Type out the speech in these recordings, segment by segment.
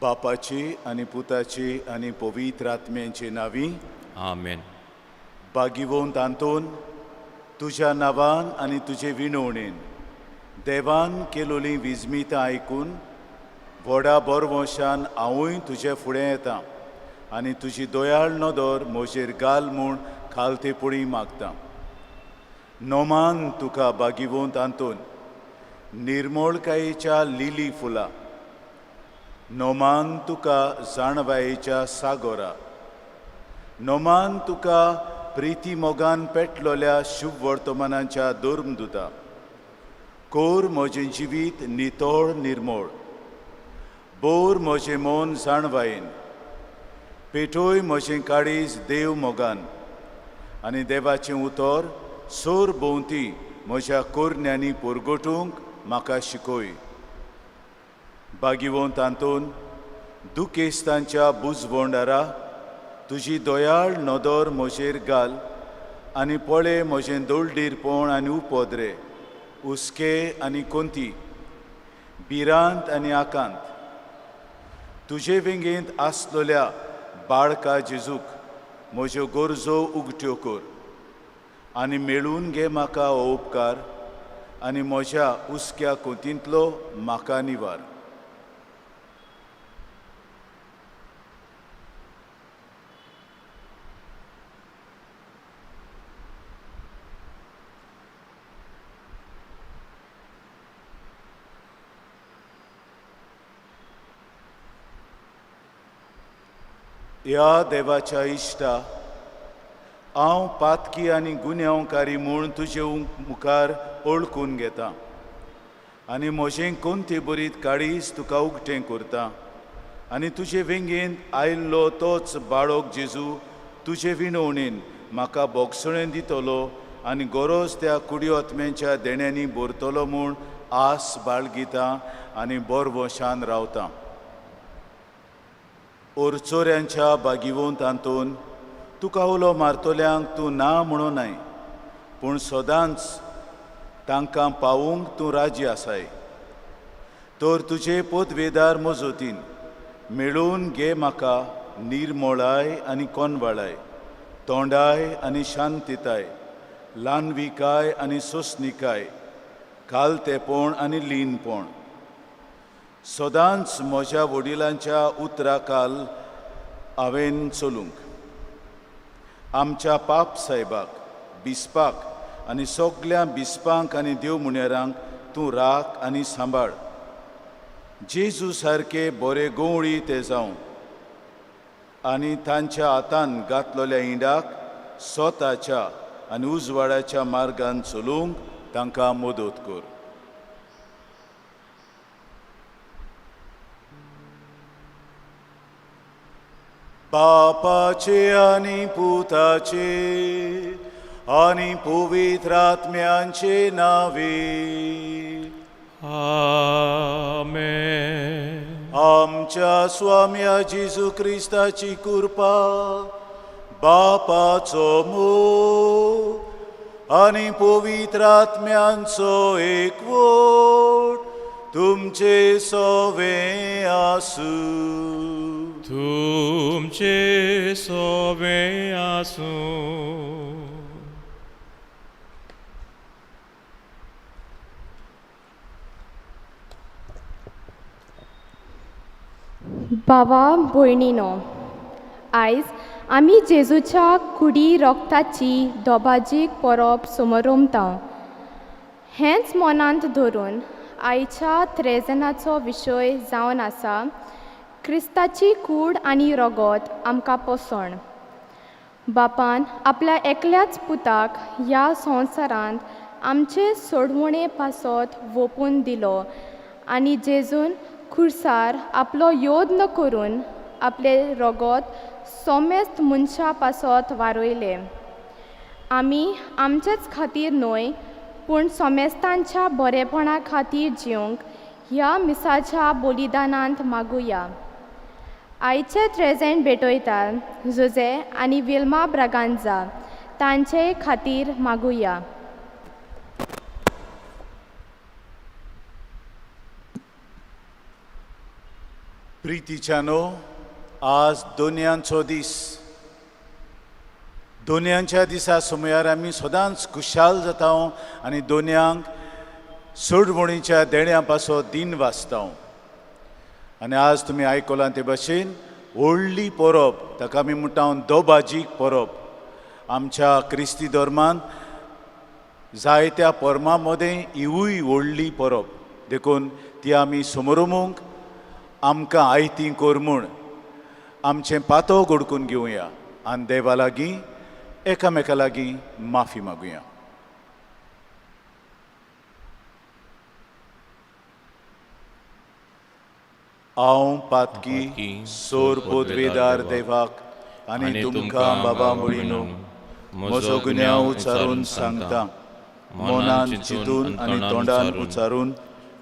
बापाची आनी पुताची आनी पवित्र आत्म्यांची नावी आमेन. बागिवोन तांतून तुज्या नांवान आनी तुजे विणवणेन देवान केलोली विजमितां आयकून व्हडा बोरवोशान हांवूय तुजे फुडें येतां आनी तुजी दोयाळ नदर म्हजेर घाल म्हूण खालतेपुडी मागतां. नोमान तुका बागिवोन तांतून निर्मोळकायेच्या लिली फुलां, नोमान तुका जाणवायेच्या सागोरा, नोमान तुका प्रिती मोगान पेटलोल्या शुभ वर्तमानांच्या दुर्मदुता. कोर म्हजें जिवीत नितोळ निर्मोळ, बोर म्हजें मोन जाणवायेन, पेटोय म्हजें काळीज देव मोगान आनी देवाचें उतर सोर भोंवती म्हज्या कोरण्यांनी पुरगोटूंक म्हाका शिकोय. बागिवोन तांतून दुखेस्तांच्या बुजवोंडारा तुजी दोयाळ नदर म्हजेर घाल आनी पळय म्हजें दोळडीरपण आनी उपोद्रे, हुस्के आनी कोंती, भिरांत आनी आकांत. तुजे विंगेंत आसलोल्या बाळका जेजूक म्हज्यो गरजो उगट्यो कर आनी मेळून घे म्हाका हो उपकार आनी म्हज्या हुस्क्या कोंतींतलो म्हाका निवार. ह्या देवाच्या इश्टा, हांव पातकी आनी गुन्यांवकारी म्हूण तुजे मुखार ओळखून घेतां आनी म्हजें कोंते बरीत काळीज तुका उगटें करतां आनी तुजे वेंगेंत आयिल्लो तोच बाळोक जेजू तुजे विणवणेन म्हाका बोगसणें दितलो आनी गरज त्या कुडयोत्म्यांच्या देण्यांनी भरतलो म्हूण आस बाळगितां आनी बोरवोशान रावतां. ओरचोऱ्यांच्या बागिवोन तांतून तुका उलो मारतल्यांक तूं ना म्हणूनाय, पूण सदांच तांकां पावूंक तूं राजी आसाय. तर तुजे पोतवेदार मजतीन मेळून घे म्हाका निर्मोळाय आनी कोनवाळाय, तोंडाय आनी शांतीताय, ल्हानविकाय आनी सोंसणिकाय, खालतेपण आनी लीनपण. सदांच म्हज्या वडिलांच्या उतराखाल हांवें चलूंक, आमच्या पाप साहेबाक, बिस्पाक आनी सगळ्या बिस्पांक आनी देव मुनेरांक तूं राख आनी सांबाळ. जेजू सारके बरे गोवळी ते जावं आनी तांच्या हातान घातलेल्या हिंडाक स्वताच्या आनी उजवाडाच्या मार्गान चलूंक तांकां मदत कर. बापाचे आनी पुताचे आनी पवित्र आत्म्यांचे नावे आमेन. आमच्या स्वाम्या जेजू क्रिस्ताची कृपा, बापाचो मोग आनी पवित्र आत्म्यांचो एकवट तुमचे सवे आसूं. तुमचे सोबे आसूं. भावा भयणीनो, आयज आमी जेजूच्या कुडी रोगताची दोबाजीक परब समोरमता. हेंच मनांत धरून आयच्या त्रेजनाचो विशय जावन आसा क्रिस्ताची कूड आनी रोगत आमकां पोसण. बापान आपल्या एकल्याच पुताक ह्या संवसारांत आमचे सोडवणे पासत वोपून दिलो आनी जेजून खुर्सार आपलो योद्न करून आपले रोगत सोमेस्त मनशा पासत वारोयले. आमी आमचेच खातीर न्हय, पूण सोमेस्तांच्या बरेपणा खातीर जिवंक ह्या मिसाच्या बलिदानांत मागुया. आयचे त्रेजेंट भेटयतात जुजे आनी विल्मा ब्रागांजा, तांचे खातीर मागुया. प्रितीच्यानो आज दोनयांचो दीस. दोनयांच्या दिसा सुमार आमी सदांच खुशाल जाता आनी दोनयांक सोडवणीच्या देण्या पासो दिन वाचता. आनी आज तुमी आयकलां ते भाशेन व्हडली परब, ताका आमी म्हणटा दोबाजीक परब. आमच्या क्रिस्ती धर्मांत जायत्या परमां मदें हिवूय व्हडली परब देखून ती आमी समोरुमूंक आमकां आयती कर म्हूण आमचें पातो घडकून घेवया आनी देवा लागीं एकामेका लागीं माफी मागुया. हांव पातकी सोर पोदवेदार देवाक आनी तुमकां बाबा मुळीनो म्हजो गुन्यांव उच्चारून सांगता. मनान चिंतून आनी तोंडान उच्चारून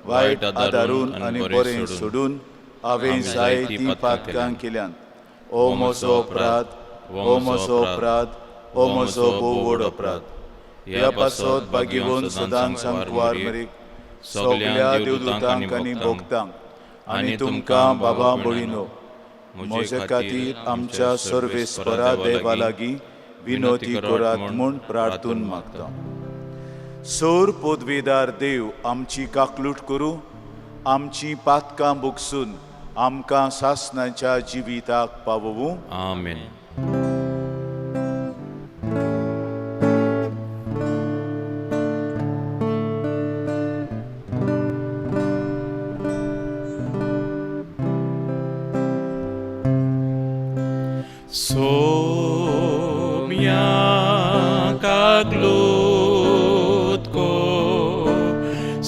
वायट आदारून आनी बरें सोडून हांवें जायतीं पातकां केल्यान. ओ म्हजो अपराध, ओ म्हजो अपराध, ओ म्हजो भोव व्हड अपराध. ह्या पासत बागेवन सदांच सांकवार मेरेक सगळ्या देवदूतांक आनी भोगतांक आनी तुमकां बाबा बळीनो म्हजे खातीर आमच्या सर्वेस्परा देवा लागीं विनोती करात म्हूण प्रार्थून मागता. सोर पोदवेदार देव आमची काकलूट करूं, आमची पातकां भोगसून आमकां सासणाच्या जिविताक पावोवूं. आमेन. Somia kaglut ko,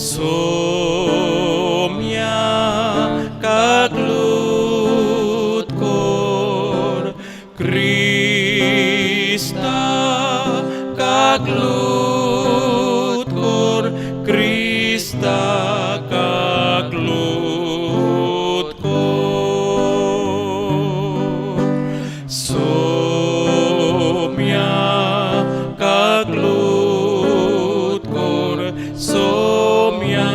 somia kaglut ko, Krista kaglut ko, Krista kaglut ko. Somia kaglut kor, somia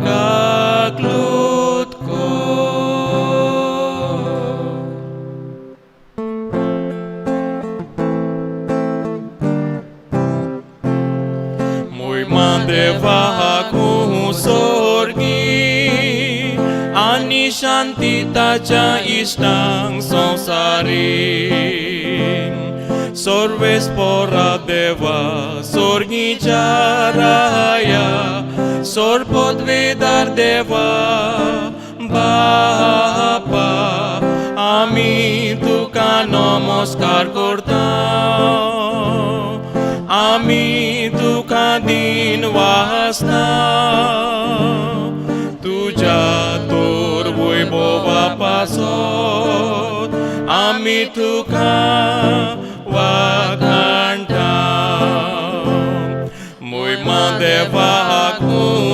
kaglut kor. Muy mandeva aku sorgi, ani shantitacha istang संसारी. सर्वेस्परा देवा सोर्गीच्या राया, सोरपोदवेदार देवा बापा आमी तुका नमस्कार करता. आमी तुका दिन वासता. तुझ्या तोर वैभवा पासत आमी तुका वाखाणटा. महिमा देवाक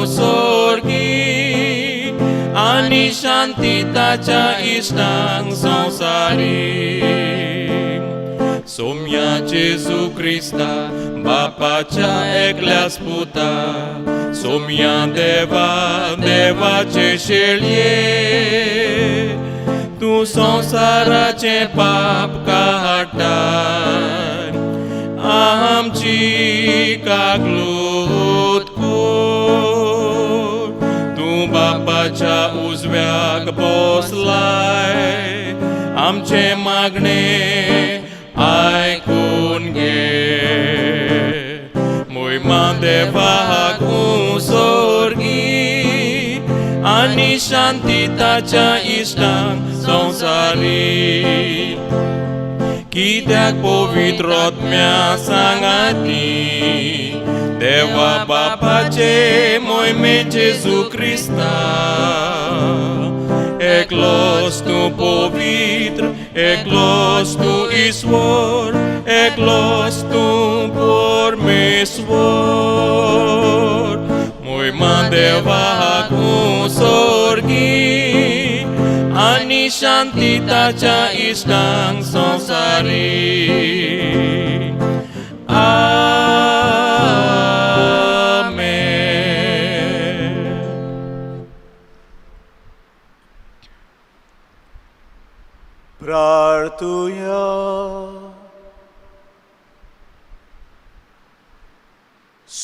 सोर्गी आनी शांती ताच्या इश्टांक संसारी. सोम्या जेजू क्रिस्ता बापाच्या एकल्याच पुता, सोम्या देवा देवाचे शेळये, तूं संसाराचे पाप काडटा. आमची काकलूत कर. तूं बापाच्या उजव्याक बसलाय, आमचे मागणे आयकून घे. महिमा देवाक सोर्गी आनी शांती ताच्या इश्टांक संसारी. कित्याक पवित्र आत्म्या सांगाती देवा बापाचे मोहिमे जेजू क्रिस्ता. एकलोच तूं पवित्र, एकलोच तूं ईश्वर, एकलोच तूं परमेश्वर. महिमा देवाक सोर्गी आनी शांती ताच्या इश्टांक संसारी. आमेन.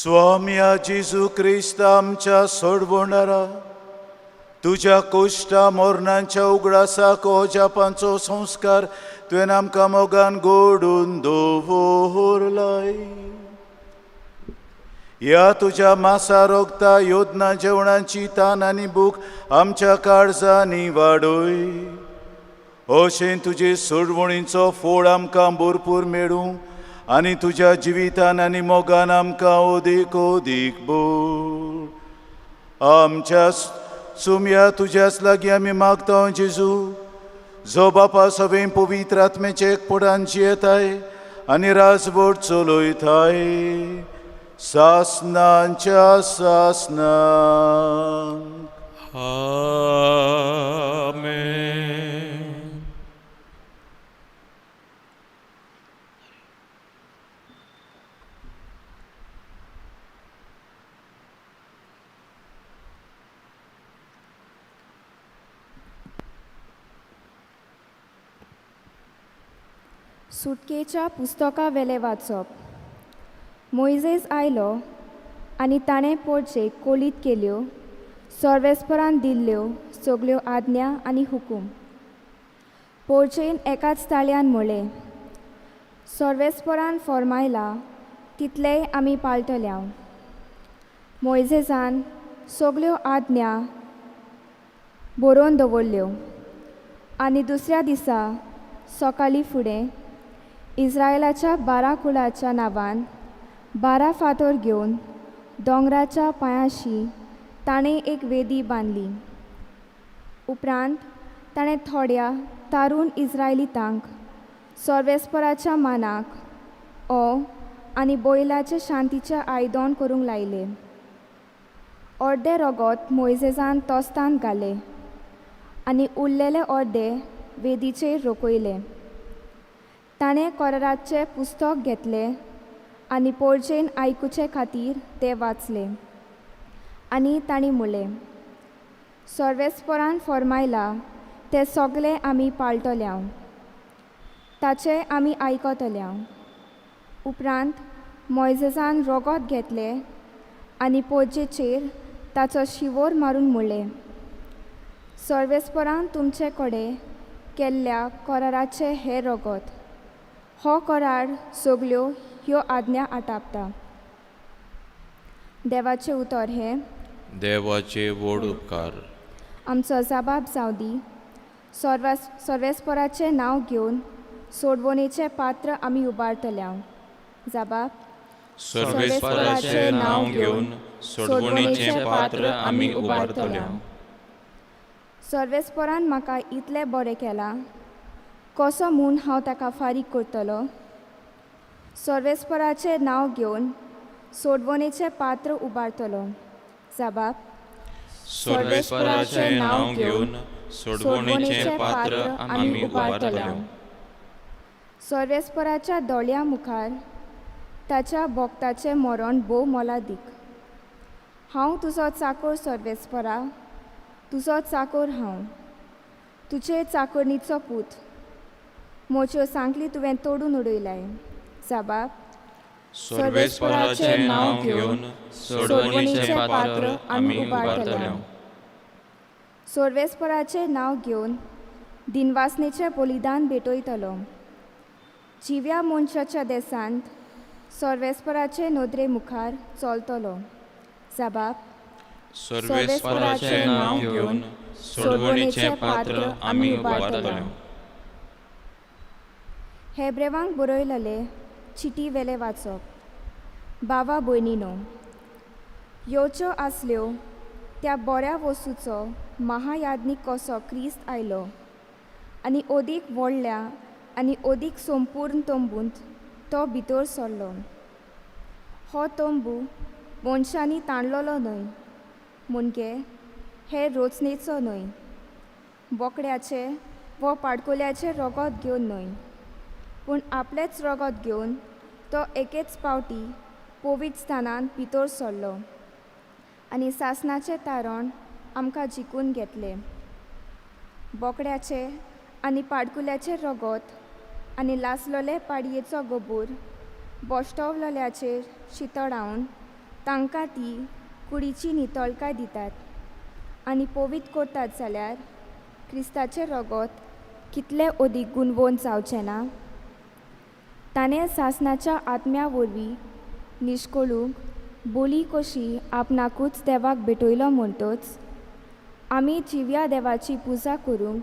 स्वाम्या जेजू क्रिस्त आमच्या सोडवणारा तुझ्या कोश्टा मोरणांच्या उगडासाक ओजापांचो संस्कार तुवें आमकां मोगान घडोवन दवरलाय. ह्या तुझ्या मासा रोगता योजना जेवणाची तान आनी भूक आमच्या काळजांनी वाडोय. अशें तुजे सोडवणीचो फोड आमकां भरपूर मेळूं आनी तुज्या जिवितान आनी मोगान आमकां ओदीक ओदीक बोड. आमच्या सुम्या तुज्याच लागीं आमी मागता जेजू, जो बापा सगळे पवित्र आत्मेचे एकपडान जियेताय आनी राजवट चलयताय सासनांच्या सासनांक. आमेन. सुटकेच्या पुस्तका वेले वाचप. मोइजेस आयलो आनी ताणें पोरचे कोलीत केल्यो, सर्वेस्परान दिल्ल्यो सगल्यो आज्ञा आनी हुकूम. पोरचेन एकाच ताळ्यान म्हळें, सर्वेस्परान फॉर्मायला तितलेय आमी पाळटल्या. मोइजेसान सगल्यो आज्ञा बरोवन दवरल्यो आनी दुसऱ्या दिसा सकाळीं फुडें इस्रायलाच्या 12 कुळाच्या नांवान 12 फातर घेवन दोंगराच्या पांयाशी ताणें एक वेदी बांदली. उपरांत ताणें थोड्या तारून इस्रायलितांक सर्वेस्पराच्या मानाक आनी बैलाचे शांतीचे आयदन करूंक लायले. अर्दे रगत मोइजेसान तोस्तान घाले आनी उरलेले अर्दे वेदीचेर रोखयले. ताणें कराराचें पुस्तक घेतलें आनी पोरचेन आयकुचे खातीर तें वाचलें. आनी तांणी म्हणलें, सर्वेस्परान फॉर्मायला तें सगलें आमी पाळटल्या, ताचें आमी आयकतल्या. उपरांत मोइजेसान रगत घेतलें आनी पोरचेचेर ताचो शिवोर मारून म्हणलें, सर्वेस्परान तुमचे कडेन केल्ल्या कराराचें हें रगत. हो करार सगल्यो ह्यो आज्ञा आटापता. देवाचें उतर हें. देवाचे व्हड उपकार. आमचो जबाब जावं दी. सर्वेस्पराचें नांव घेवन सोडवणेचें पात्र आमी उबारतल्या. जबाब. सर्वेस्पराचें नांव घेवन सोडवणेचें पात्र आमी उबारतल्या. सर्वेस्परान म्हाका इतलें बरें केलां, कसो म्हूण हांव ताका फारीक करतलो. सर्वेस्पराचें नांव घेवन सोडवणेचें पात्र उबारतलो. जबाब. सर्वेस्पराचें नांव घेवन सोडवणेचें पात्र आमी उबारतल्या. सर्वेस्पराच्या दोळ्या मुखार ताच्या भोगताचें मरण भोव मोलादीक. हांव तुजो चाकर सर्वेस्परा, तुजो चाकर हांव, तुजे चाकरणीचो पूत. म्हज्यो सांगली तुवें तोडून उडयलाय. जबाब. सर्वेस्पराचें नांव घेवन सोडवणेचें पात्र आमी उबारतल्या. सर्वेस्पराचें नांव घेवन दिनवासनेचें बलिदान भेटयतलो. जिव्या मनशाच्या देसांत सर्वेस्पराचे नदरे मुखार चलतलो. जबाब. सर्वेस्पराचें नांव घेवन सोडवणेचें पात्र आमी उबारतल्या. हेब्रेवांक बरयलेले चिटी वेले वाचप. बावा भयणीनो, येवच्यो आसल्यो त्या बऱ्या वस्तूचो महायाज्ञीक कसो क्रिस्त आयलो आनी ओदीक व्हडल्या आनी ओदीक संपूर्ण तंबूंत तो भितर सरलो. हो तंबू मनशांनी ताणलेलो न्हय, म्हणजे हे रोचणेचो न्हय, बोकड्याचे व पाडकोल्याचे रगत घेवन न्हय, पूण आपलेच रगत घेवन तो एकेच पावटी पवित्र स्थानांत भितर सरलो आनी सासणाचें तारण आमकां जिखून घेतलें. बोकड्याचे आनी पाडकुल्याचें रगत आनी लासलोले पाडयेचो गोबूर बोश्टवलोल्याचेर शितळावन तांकां ती कुडीची नितळकाय दितात आनी पवित्र करतात जाल्यार क्रिस्ताचें रगत कितले अदीक गुणवोन जावचें ना. ताणें सासणाच्या आत्म्या वरवीं निश्कळूंक बोली कशी आपणाकूच देवाक भेटयलो म्हणटच आमी जिव्या देवाची पुजा करूंक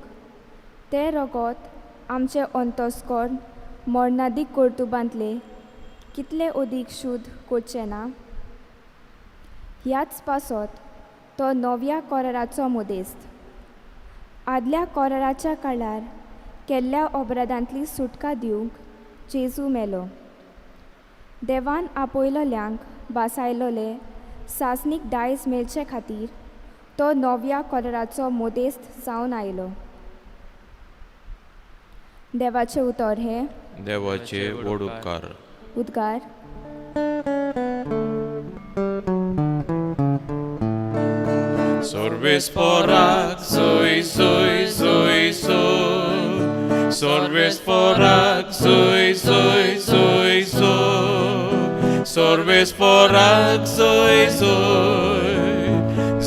तें रगत आमचे अंतस्करण मरणादीक कर्तुबांतले कितले अदीक शुद्ध करचें ना. ह्याच पासत तो नव्या कराराचो मोदेस्त. आदल्या कराराच्या काळार केल्ल्या अपराधांतली सुटका दिवंक जेजू मेलो. देवान आपयलोल्यांक बासायलोले सासणीक दायज मेळचे खातीर तो नव्या कराराचो मोदेस्त जावन आयलो. देवाचें उतर हे देवाचे व्हड उपकार. उद्गार. Sorbes porak, soy, soy, soy, soy. Sorbes porak, soy, soy, soy, soy. Sorbes porak, soy, soy.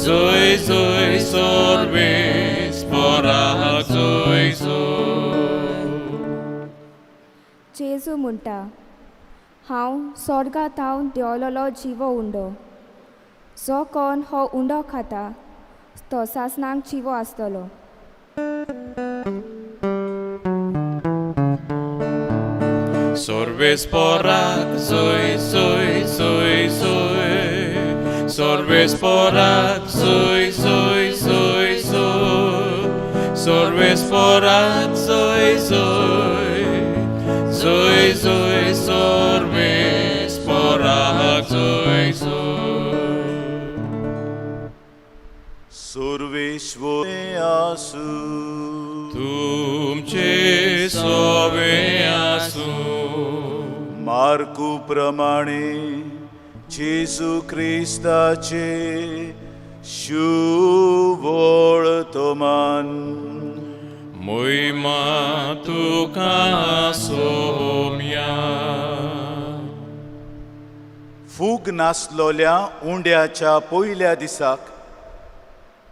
Soy, soy, sorbes porak, soy, soy. जेजू म्हणटा, हांव स्वर्गांत हांव देंवलोलो जिवो उंडो. जो कोण हो उंडो खाता तो सासणांक जिवो आसतलो. Sorbes porak, soy, soy, soy, soy. Sorbes porak, soy, soy, soy, soy. Sorbes porak, soy, soy. Soy, soy, sorbes porak, soy, soy. Sarveshwar आसू तुमचे सोवे आसू. मार्कू प्रमाणे जेजू क्रिस्ताचे शुभ वर्तमान. मोहिमा तुका सोम्या. फूग नासलोल्या उंड्याच्या पयल्या दिसाक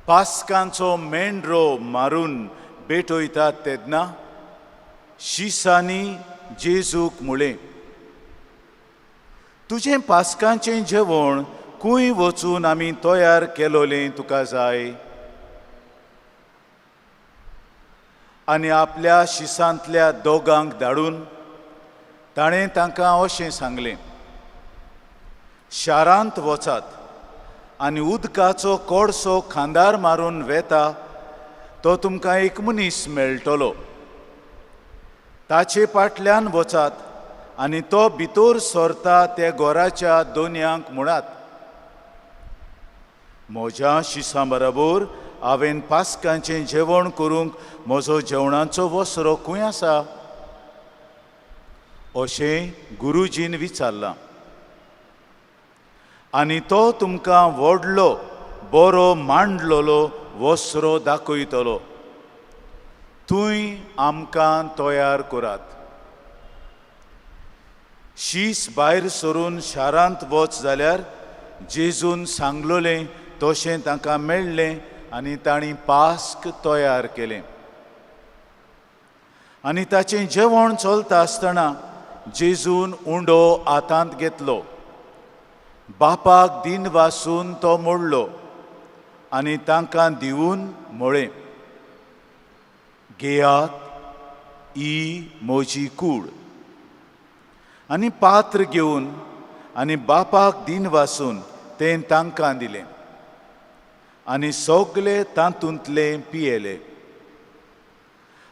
पास्कांचो मेंढरो मारून भेटयतात तेन्ना शिसांनी जेजूक म्हळें, तुजें पास्कांचें जेवण खंय वचून आमी तयार केलोलें तुका जाय. आनी आपल्या शिसांतल्या दोगांक धाडून ताणें तांकां अशें सांगलें, शारांत वचात आनी उदकाचो कोडसो खांदार मारून वेता तो तुमकां एक मनीस मेळटलो. ताचे फाटल्यान वचात आनी तो भितर सरता त्या घराच्या दोनयांक म्हणात, म्हज्या शिसां बरोबर हांवें पास्कांचें जेवण करूंक म्हजो जेवणाचो वसरो खंय आसा? अशें गुरुजीन विचारलां. आनी तो तुमकां व्हडलो बरो मांडलोलो वसरो दाखयतलो. थंय आमकां तयार करात. शीस भायर सरून शारांत वच जाल्यार जेजून सांगलोलें तशें तांकां मेळ्ळें आनी तांणी पास्क तयार केलें. आनी ताचें जेवण चलता आसतना जेजून उंडो हातांत घेतलो, बापाक दिन वासून तो मोडलो आनी तांकां दिवून म्हळें, घेयात, ही म्हजी कूड. आनी पात्र घेवन आनी बापाक दिन वासून तें तांकां दिलें आनी सगळे तातूंतलें पियेले.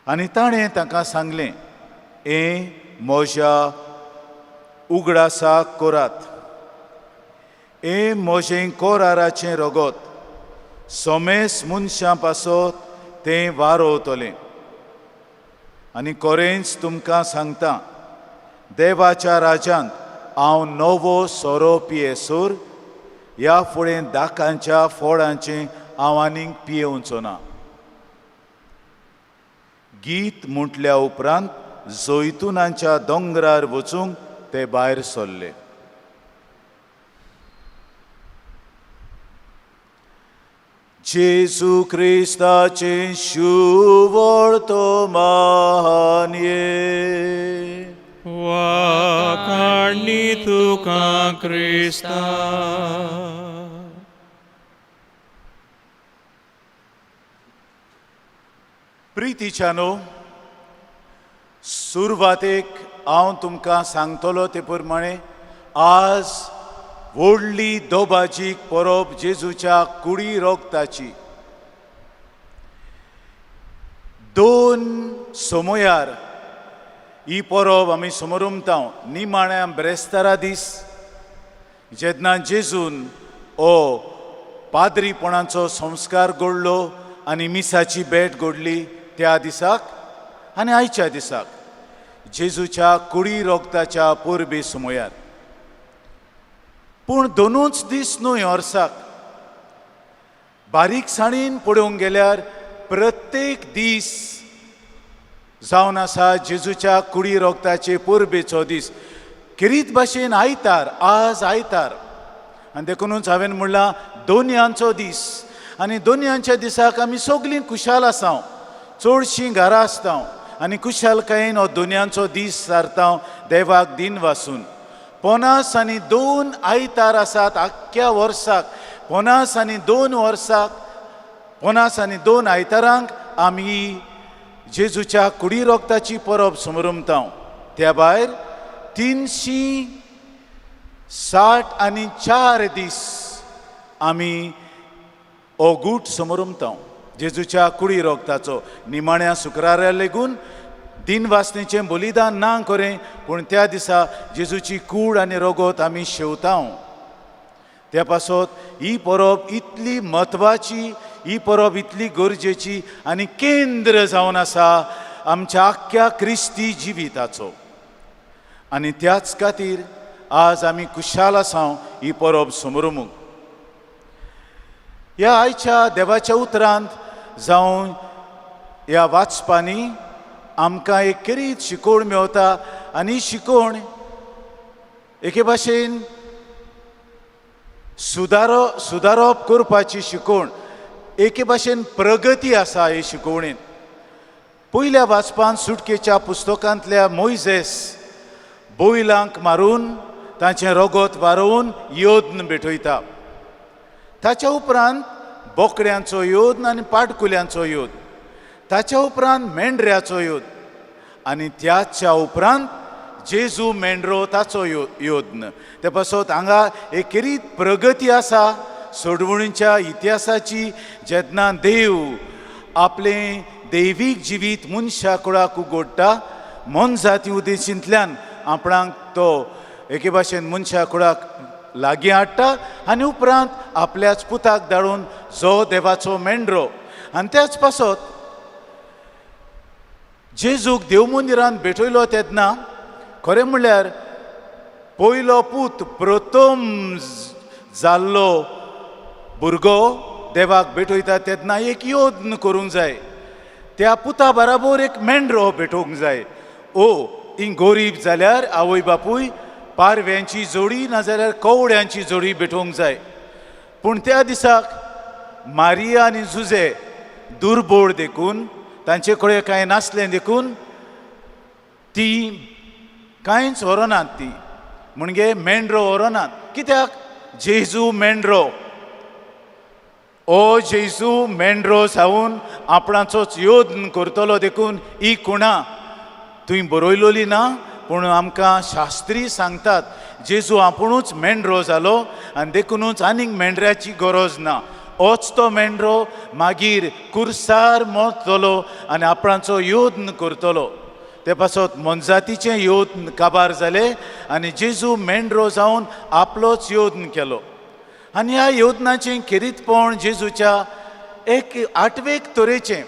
आनी ताणें तांकां सांगलें, हें म्हज्या उगडासाक करात. हें म्हजें कोराराचें रगत, सोमेस मनशां पासत तें वारोवतलें. आनी खरेंच तुमकां सांगता, देवाच्या राज्यांत हांव नवो सोरो पियेसोर ह्या फुडें दाकांच्या फोडांचें हांव आनीक पियेवचो ना. गीत म्हटल्या उपरांत जैतुनांच्या दोंगरार वचूंक ते भायर सरले. जेजू क्रिस्ताचे शुवळ तो मान्ये वाकाणी तुका क्रिस्ता. प्रितीच्यानो, सुरवातेक हांव तुमकां सांगतलो ते प्रमाणे आज व्हडली दोबाजीक परब जेजूच्या कुडी रोगताची. 2 सोमयार ही परब आमी समोरुमताव निमाण्या ब्रेस्तारा दीस, जेन्ना जेजून हो पाद्रीपणाचो संस्कार घडलो आनी मिसाची भेट घडली त्या दिसाक आनी आयच्या दिसाक जेजूच्या कुडी रोगताच्या परबे समयार. पूण 2 दीस न्हय वर्साक बारीकसाणीन पळोवंक गेल्यार प्रत्येक दीस जावन आसा जेजूच्या कुडी रोगताचे परबेचो दीस. किरीत भाशेन आयतार, आज आयतार, आनी देखूनच हांवें म्हणलां दोनयांचो दीस. आनी दोनयांच्या दिसाक आमी सगळीं खुशाल आसाव, चडशीं घरां आसताव आनी खुशालकायेन हो दोनयांचो दीस सारताव देवाक दिन वासून. 50 आनी 2 आयतार आसात आख्ख्या वर्साक. 50 आनी 2 वर्साक 50 आनी 2 आयतारांक आमी जेजूच्या कुडी रोगताची परब समोरुमताव. त्या भायर 364 दीस आमी हो गूट समोरुमताव जेजूच्या कुडी रोगताचो. निमाण्या शुक्रारा लेगून दिन वासनेचें बलिदान ना करें, पूण त्या दिसा जेजूची कूड आनी रोगोत आमी शेवताव. त्या पासत ही परब इतली म्हत्वाची, ही परब इतली गरजेची आनी केंद्र जावन आसा आमच्या आख्ख्या क्रिस्ती जिविताचो. आनी त्याच खातीर आज आमी खुशाल आसाव ही परब समोरुमूंक. ह्या आयच्या देवाच्या उतरांत जावं ह्या वाचपांनी आमकां एक केरीत शिकोवण मेवता. आनी ही शिकोवण एके भाशेन सुदारप करपाची शिकोवण, एके भाशेन प्रगती आसा हे शिकोवणेन. पयल्या वाचपांत सुटकेच्या पुस्तकांतल्या मोइजेस बैलांक मारून तांचें रोगोत वारोवन योद्न भेटयता. ताच्या उपरांत बोकड्यांचो योद्न आनी पाडकुल्यांचो योद्न, ताच्या उपरांत मेंढऱ्याचो योद्न आनी त्याच्या उपरांत जेजू मेंढरो ताचो योद्न. ते पासत हांगा एक केरीत प्रगती आसा सोडवणीच्या इतिहासाची. जेन्ना देव आपलें दैवीक जिवीत मनशा कुळाक उगडटा, मन जाती उद्देशींतल्यान आपणाक तो एके भाशेन मनशा कुळाक लागीं हाडटा आनी उपरांत आपल्याच पुताक धाडून जो देवाचो मेंढरो. आनी त्याच पासत जेजूक देव मंदिरांत भेटयलो तेन्ना खरें म्हणल्यार पयलो पूत प्रथम जाल्लो भुरगो देवाक भेटयता तेन्ना एक योद्न करूंक जाय. त्या पुता बराबर एक मेंढरो भेटोवंक जाय. ही गरीब जाल्यार आवय बापूय पारव्यांची जोडी नाजाल्यार कवड्यांची जोडी भेटोवंक जाय. पूण त्या दिसाक मारिया आनी जुजे दुर्बळ देखून, तांचे कडेन कांय नासलें देखून ती कांयच व्हरनात. ती म्हणजे मेंढरो व्हरनात. कित्याक? जेजू मेंढरो. ओ जेजू मेंढरो जावन आपणाचोच योद्न करतलो देखून ही कुणा तुवें बरयलोली ना, पूण आमकां शास्त्री सांगतात जेजू आपुणूच मेंढरो जालो आनी देखूनच आनीक मेंढऱ्याची गरज ना. होच तो मेंढरो मागीर कुर्सार मोडटलो आनी आपणाचो योद्न करतलो. ते पासत मनजातीचें योद्न काबार जालें आनी जेजू मेंढरो जावन आपलोच योद्न केलो. आनी ह्या योद्नाचें खेरीतपण जेजूच्या एक 8वेक तरेचें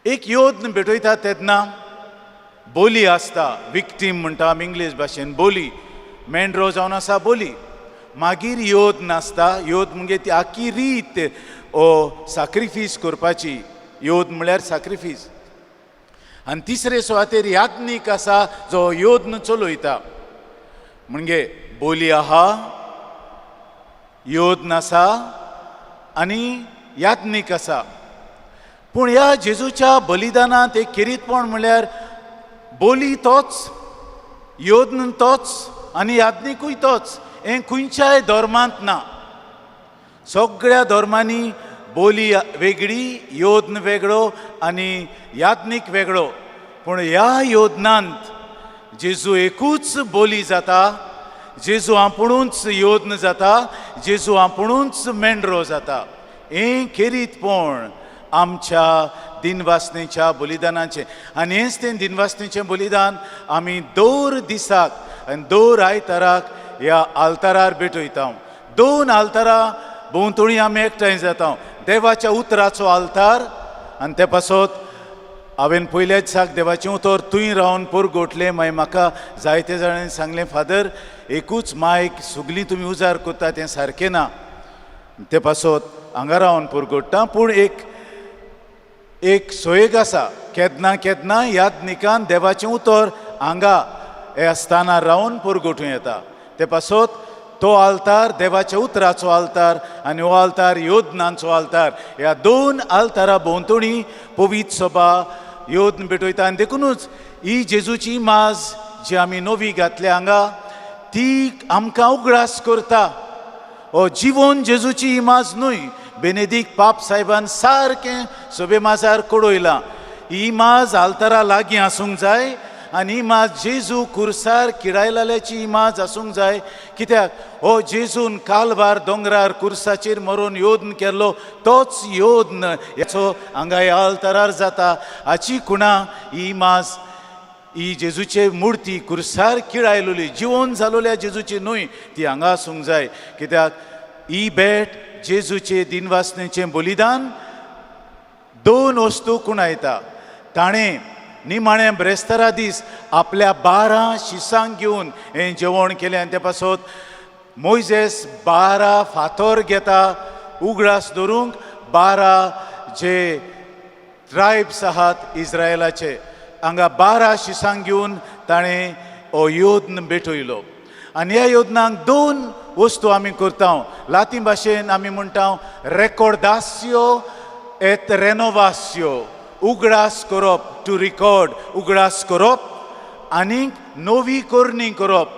एक योद्न भेटयता तेन्ना बोली आसता. विक्टीम म्हणटा आमी इंग्लीश भाशेन. बोली मेंढरो जावन आसा बोली. मागीर योद्न आसता. योद्न म्हणजे ती आख्खी रीत सॅक्रिफीस करपाची. योद्न म्हळ्यार सॅक्रिफीस. आनी तिसरे सुवातेर याज्ञीक आसा जो योद्न चलयता. म्हणजे बोली आहा, योद्न आसा आनी याज्ञीक आसा. पूण ह्या जेजूच्या बलिदानांत एक खेरीतपण म्हळ्यार बोली तोच, योद्न तोच आनी याज्ञीकूय तोच. हें खंयच्याय धर्मांत ना. सगळ्या धर्मांनी बोली वेगळी, योद्न वेगळो आनी याज्ञीक वेगळो. पूण ह्या योद्नांत जेजू एकूच बोली जाता, जेजू आपुणूच योद्न जाता, जेजू आपुणूच मेंढरो जाता. हें खेरीतपण आमच्या दिनवासनेच्या बलिदानाचें. आनी हेंच तें दिनवासनेचें बलिदान आमी दर दिसाक आनी दर आयताराक ह्या आल्तारार भेटयता. 2 आल्तारां भोंवतणी आमी एकठांय जाता. देवाच्या उतराचो आल्तार आनी ते पासत हांवें पयल्याच दिसाक देवाचें उतर थंय रावन परगोटलें. मागीर म्हाका जायते जाणांनी सांगलें, फादर एकूच मायक सगळीं तुमी उजार करता तें सारकें ना. ते पासत हांगा रावन परगोडटा. पूण एक सोयेग आसा. केन्ना केन्ना याज्ञीकान देवाचें उतर हांगा ह्या स्थानार रावन परगोटूं येता. ते पासत तो आल्तार देवाच्या उतराचो आल्तार आनी हो आल्तार योद्नांचो आल्तार. ह्या 2 आल्तारा भोंवतणी पवित्र सभा योद्न भेटयता. आनी देखूनच ही जेजूची इमाज जी आमी नवी घातल्या हांगा, ती आमकां उगडास करता. हो जिवोन जेजूची इमाज न्हय. बेनेदिक्ट पाप साहेबान सारकें सभे माजार कळयलां. ही इमाज आल्तारा लागीं आसूंक जाय आनी इमाज जेजू कुर्सार किडायलाल्याची इमाज आसूंक जाय. कित्याक हो जेजून कालवार दोंगरार कुर्साचेर मरून योद्न केल्लो तोच योद्न हेचो हांगा ह्या आल्तारार जाता. हाची खुणा ही इमाज, ही जेजूचे मुर्ती कुर्सार किडायलोली जिवोन जालोल्या जेजूची न्हय, ती हांगा आसूंक जाय. कित्याक ही भेट जेजूचे दिनवासनेचें बलिदान 2 वस्तू कुणायता. ताणें निमाणें ब्रेस्तारा दीस आपल्या 12 शिसांक घेवन हें जेवण केलें. आनी ते पासत मोइजेस 12 फातर घेता उगडास दवरूंक. 12 जे ट्रायब्स आहात इस्रायलाचे, हांगा 12 शिसांक घेवन ताणें हो योद्न भेटयलो. आनी ह्या योद्नाक 2 वस्तू आमी करता. लातीन भाशेन आमी म्हणटा रेकॉर्डासियो एत रेनोवासियो. उगडास करप, टू रिकॉर्ड, उगडास करप आनी नवी करणी करप,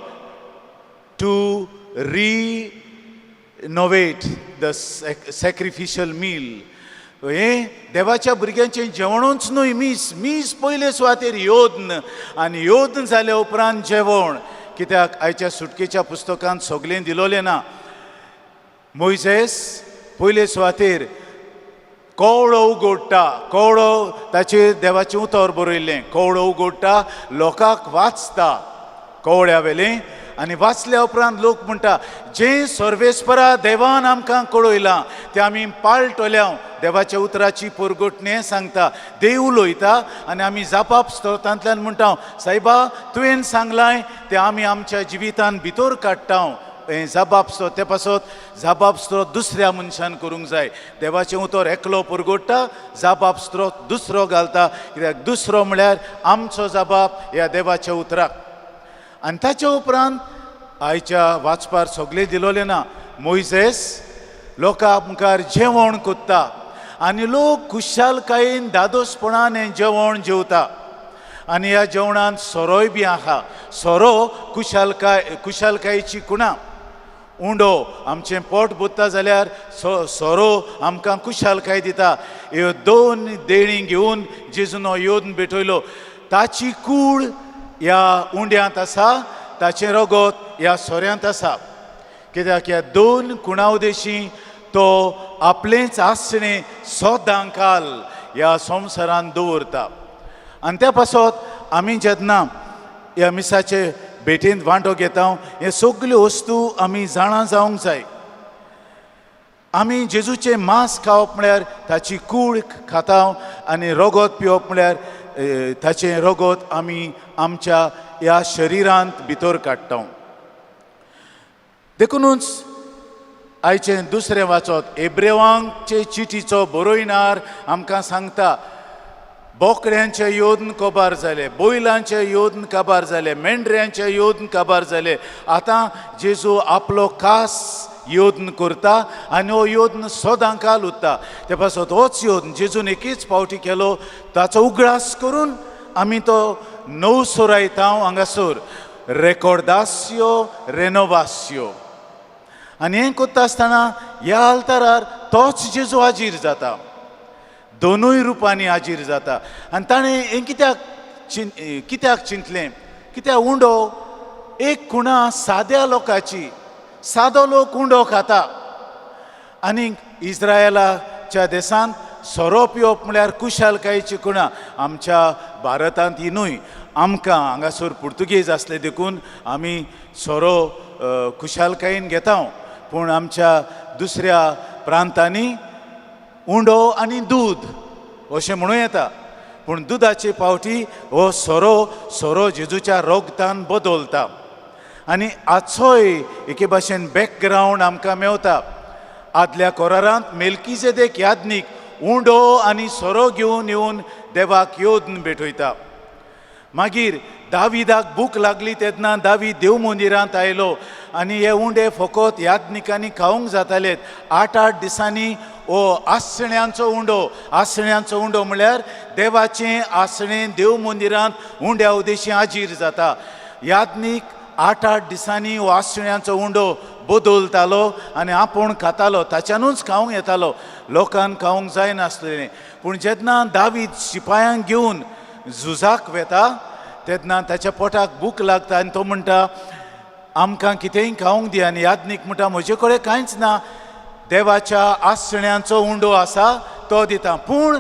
टू रिनोवेट द सॅक्रिफिशियल मील. हें देवाच्या भुरग्यांचें जेवणूच न्हय, मीस पयले सुवातेर योद्न आनी योद्न जाल्या उपरांत जेवण. कित्याक आयच्या सुटकेच्या पुस्तकांत सगळें दिलोलें ना. मोइजेस पयले सुवातेर कवळो उगडटा, कवळो ताचेर देवाचें उतर बरयल्लें. कवळो उगडटा, लोकांक वाचता कवळ्यावेलें. आनी वाचल्या उपरांत लोक म्हणटा जें सर्वेस्परा देवान आमकां कळयलां तें आमी पाळटल्या. देवाच्या उतराची परगोटणी हें सांगता. देव उलयता आनी आमी जापाप स्तोत्रांतल्यान म्हणटा सायबा तुवें सांगलां तें आमी आमच्या जिवितांत भितर काडटा. हें जाबाप स्तोत्र. ते पासत जाबाप स्तोत्र दुसऱ्या मनशान करूंक जाय. देवाचें उतर एकलो परगोडटा, जाबाप स्तोत्र दुसरो घालता. कित्याक दुसरो म्हळ्यार आमचो जाबाप ह्या देवाच्या उतराक. आनी ताच्या उपरांत आयच्या वाचपार सगळें दिलोलें ना. मोइजेस लोकां मुखार जेवण कोत्ता आनी लोक खुशालकायेन दादोसपणान हें जेवण जेवता. आनी ह्या जेवणांत सोरोय बी आहा. सोरो खुशालकायेची खुणा. उंडो आमचें पोट भरता जाल्यार सोरो आमकां खुशालकाय दिता. ह्यो 2 देणी घेवन जेजून हो योद्न भेटयलो. ताची कूड ह्या उंड्यांत आसा, ताचें रगत ह्या सोऱ्यांत आसा. कित्याक ह्या 2 कुणा उदेशी तो आपलेंच आसणें सोदांकाल ह्या संवसारांत दवरता. आनी त्या पासत आमी जेन्ना ह्या मिसाचे भेटेंत वांटो घेता हे सगल्यो वस्तू आमी जाणा जावंक जाय. आमी जेजूचें मांस खावप म्हळ्यार ताची कूड खाता आनी रगत पिवप म्हळ्यार ताचें रगत आमी आमच्या ह्या शरिरांत भितर काडटा. देखूनच आयचें दुसरें वाचत एब्रेवांचे चिठीचो बरोयणार आमकां सांगता बोकड्यांचे योद्न काबार जाले, बैलांचे योद्न काबार जाले, मेंढऱ्यांचे योद्न काबार जाले. आतां जेजू आपलो खास योद्न करता आनी हो योद्न सोदांकाल उत्ता. ते पासत होच योद्न जेजून एकच पावटी केलो ताचो उगडास करून आमी तो नव सोरायता हांगासर रेकॉर्डास्यो रेनोवास्यो. आनी हें करता आसतना ह्या आल्तारार तोच जेजू हाजीर जाता, दोनूय रुपांनी हाजीर जाता. आनी ताणें हें कित्याक चिंतलें, कित्याक उंडो एक खुणा साद्या लोकाची, सादो लोक उंडो खाता. आनी इस्रायलाच्या देशांत सोरो पिवप म्हळ्यार कुशालकायेची खुणा. आमच्या भारतांत ही न्हय, आमकां हांगासर पुर्तुगेज आसले देखून आमी सोरो कुशालकायेन घेता. पूण आमच्या दुसऱ्या प्रांतांनी उंडो आनी दूद अशें म्हणूं येता. पूण दुदाचे पावटी हो सोरो जेजूच्या रोगतान बदलता. आनी हाचोय एके भाशेन बॅकग्रावंड आमकां मेवता. आदल्या कोरारांत मेल्कीजेदेक यादनीक उंडो आनी सोरो घेवन येवन देवाक योद्न भेटयता. मागीर दाविदाक भूक लागली तेन्ना दावीद देव मंदिरांत आयलो आनी हे उंडे फकत यादनिकांनी खावंक जातालेत. 8 दिसांनी हो आसण्यांचो उंडो म्हळ्यार देवाचें आसणें देव मंदिरांत उंड्या उदेशी हाजीर जाता. यादनीक 8 दिसांनी हो आसण्यांचो उंडो बदलतालो आनी आपूण खातालो, ताच्यानूच खावंक येतालो, लोकांक खावंक जायनासलें. पूण जेन्ना दावीद शिपायांक घेवन झुजाक वेता तेन्ना ताच्या पोटाक भूक लागता आनी तो म्हणटा आमकां कितेंय खावंक दी. आनी यादनीक म्हणटा म्हजे कडेन कांयच ना, देवाच्या आसण्यांचो उंडो आसा तो दिता. पूण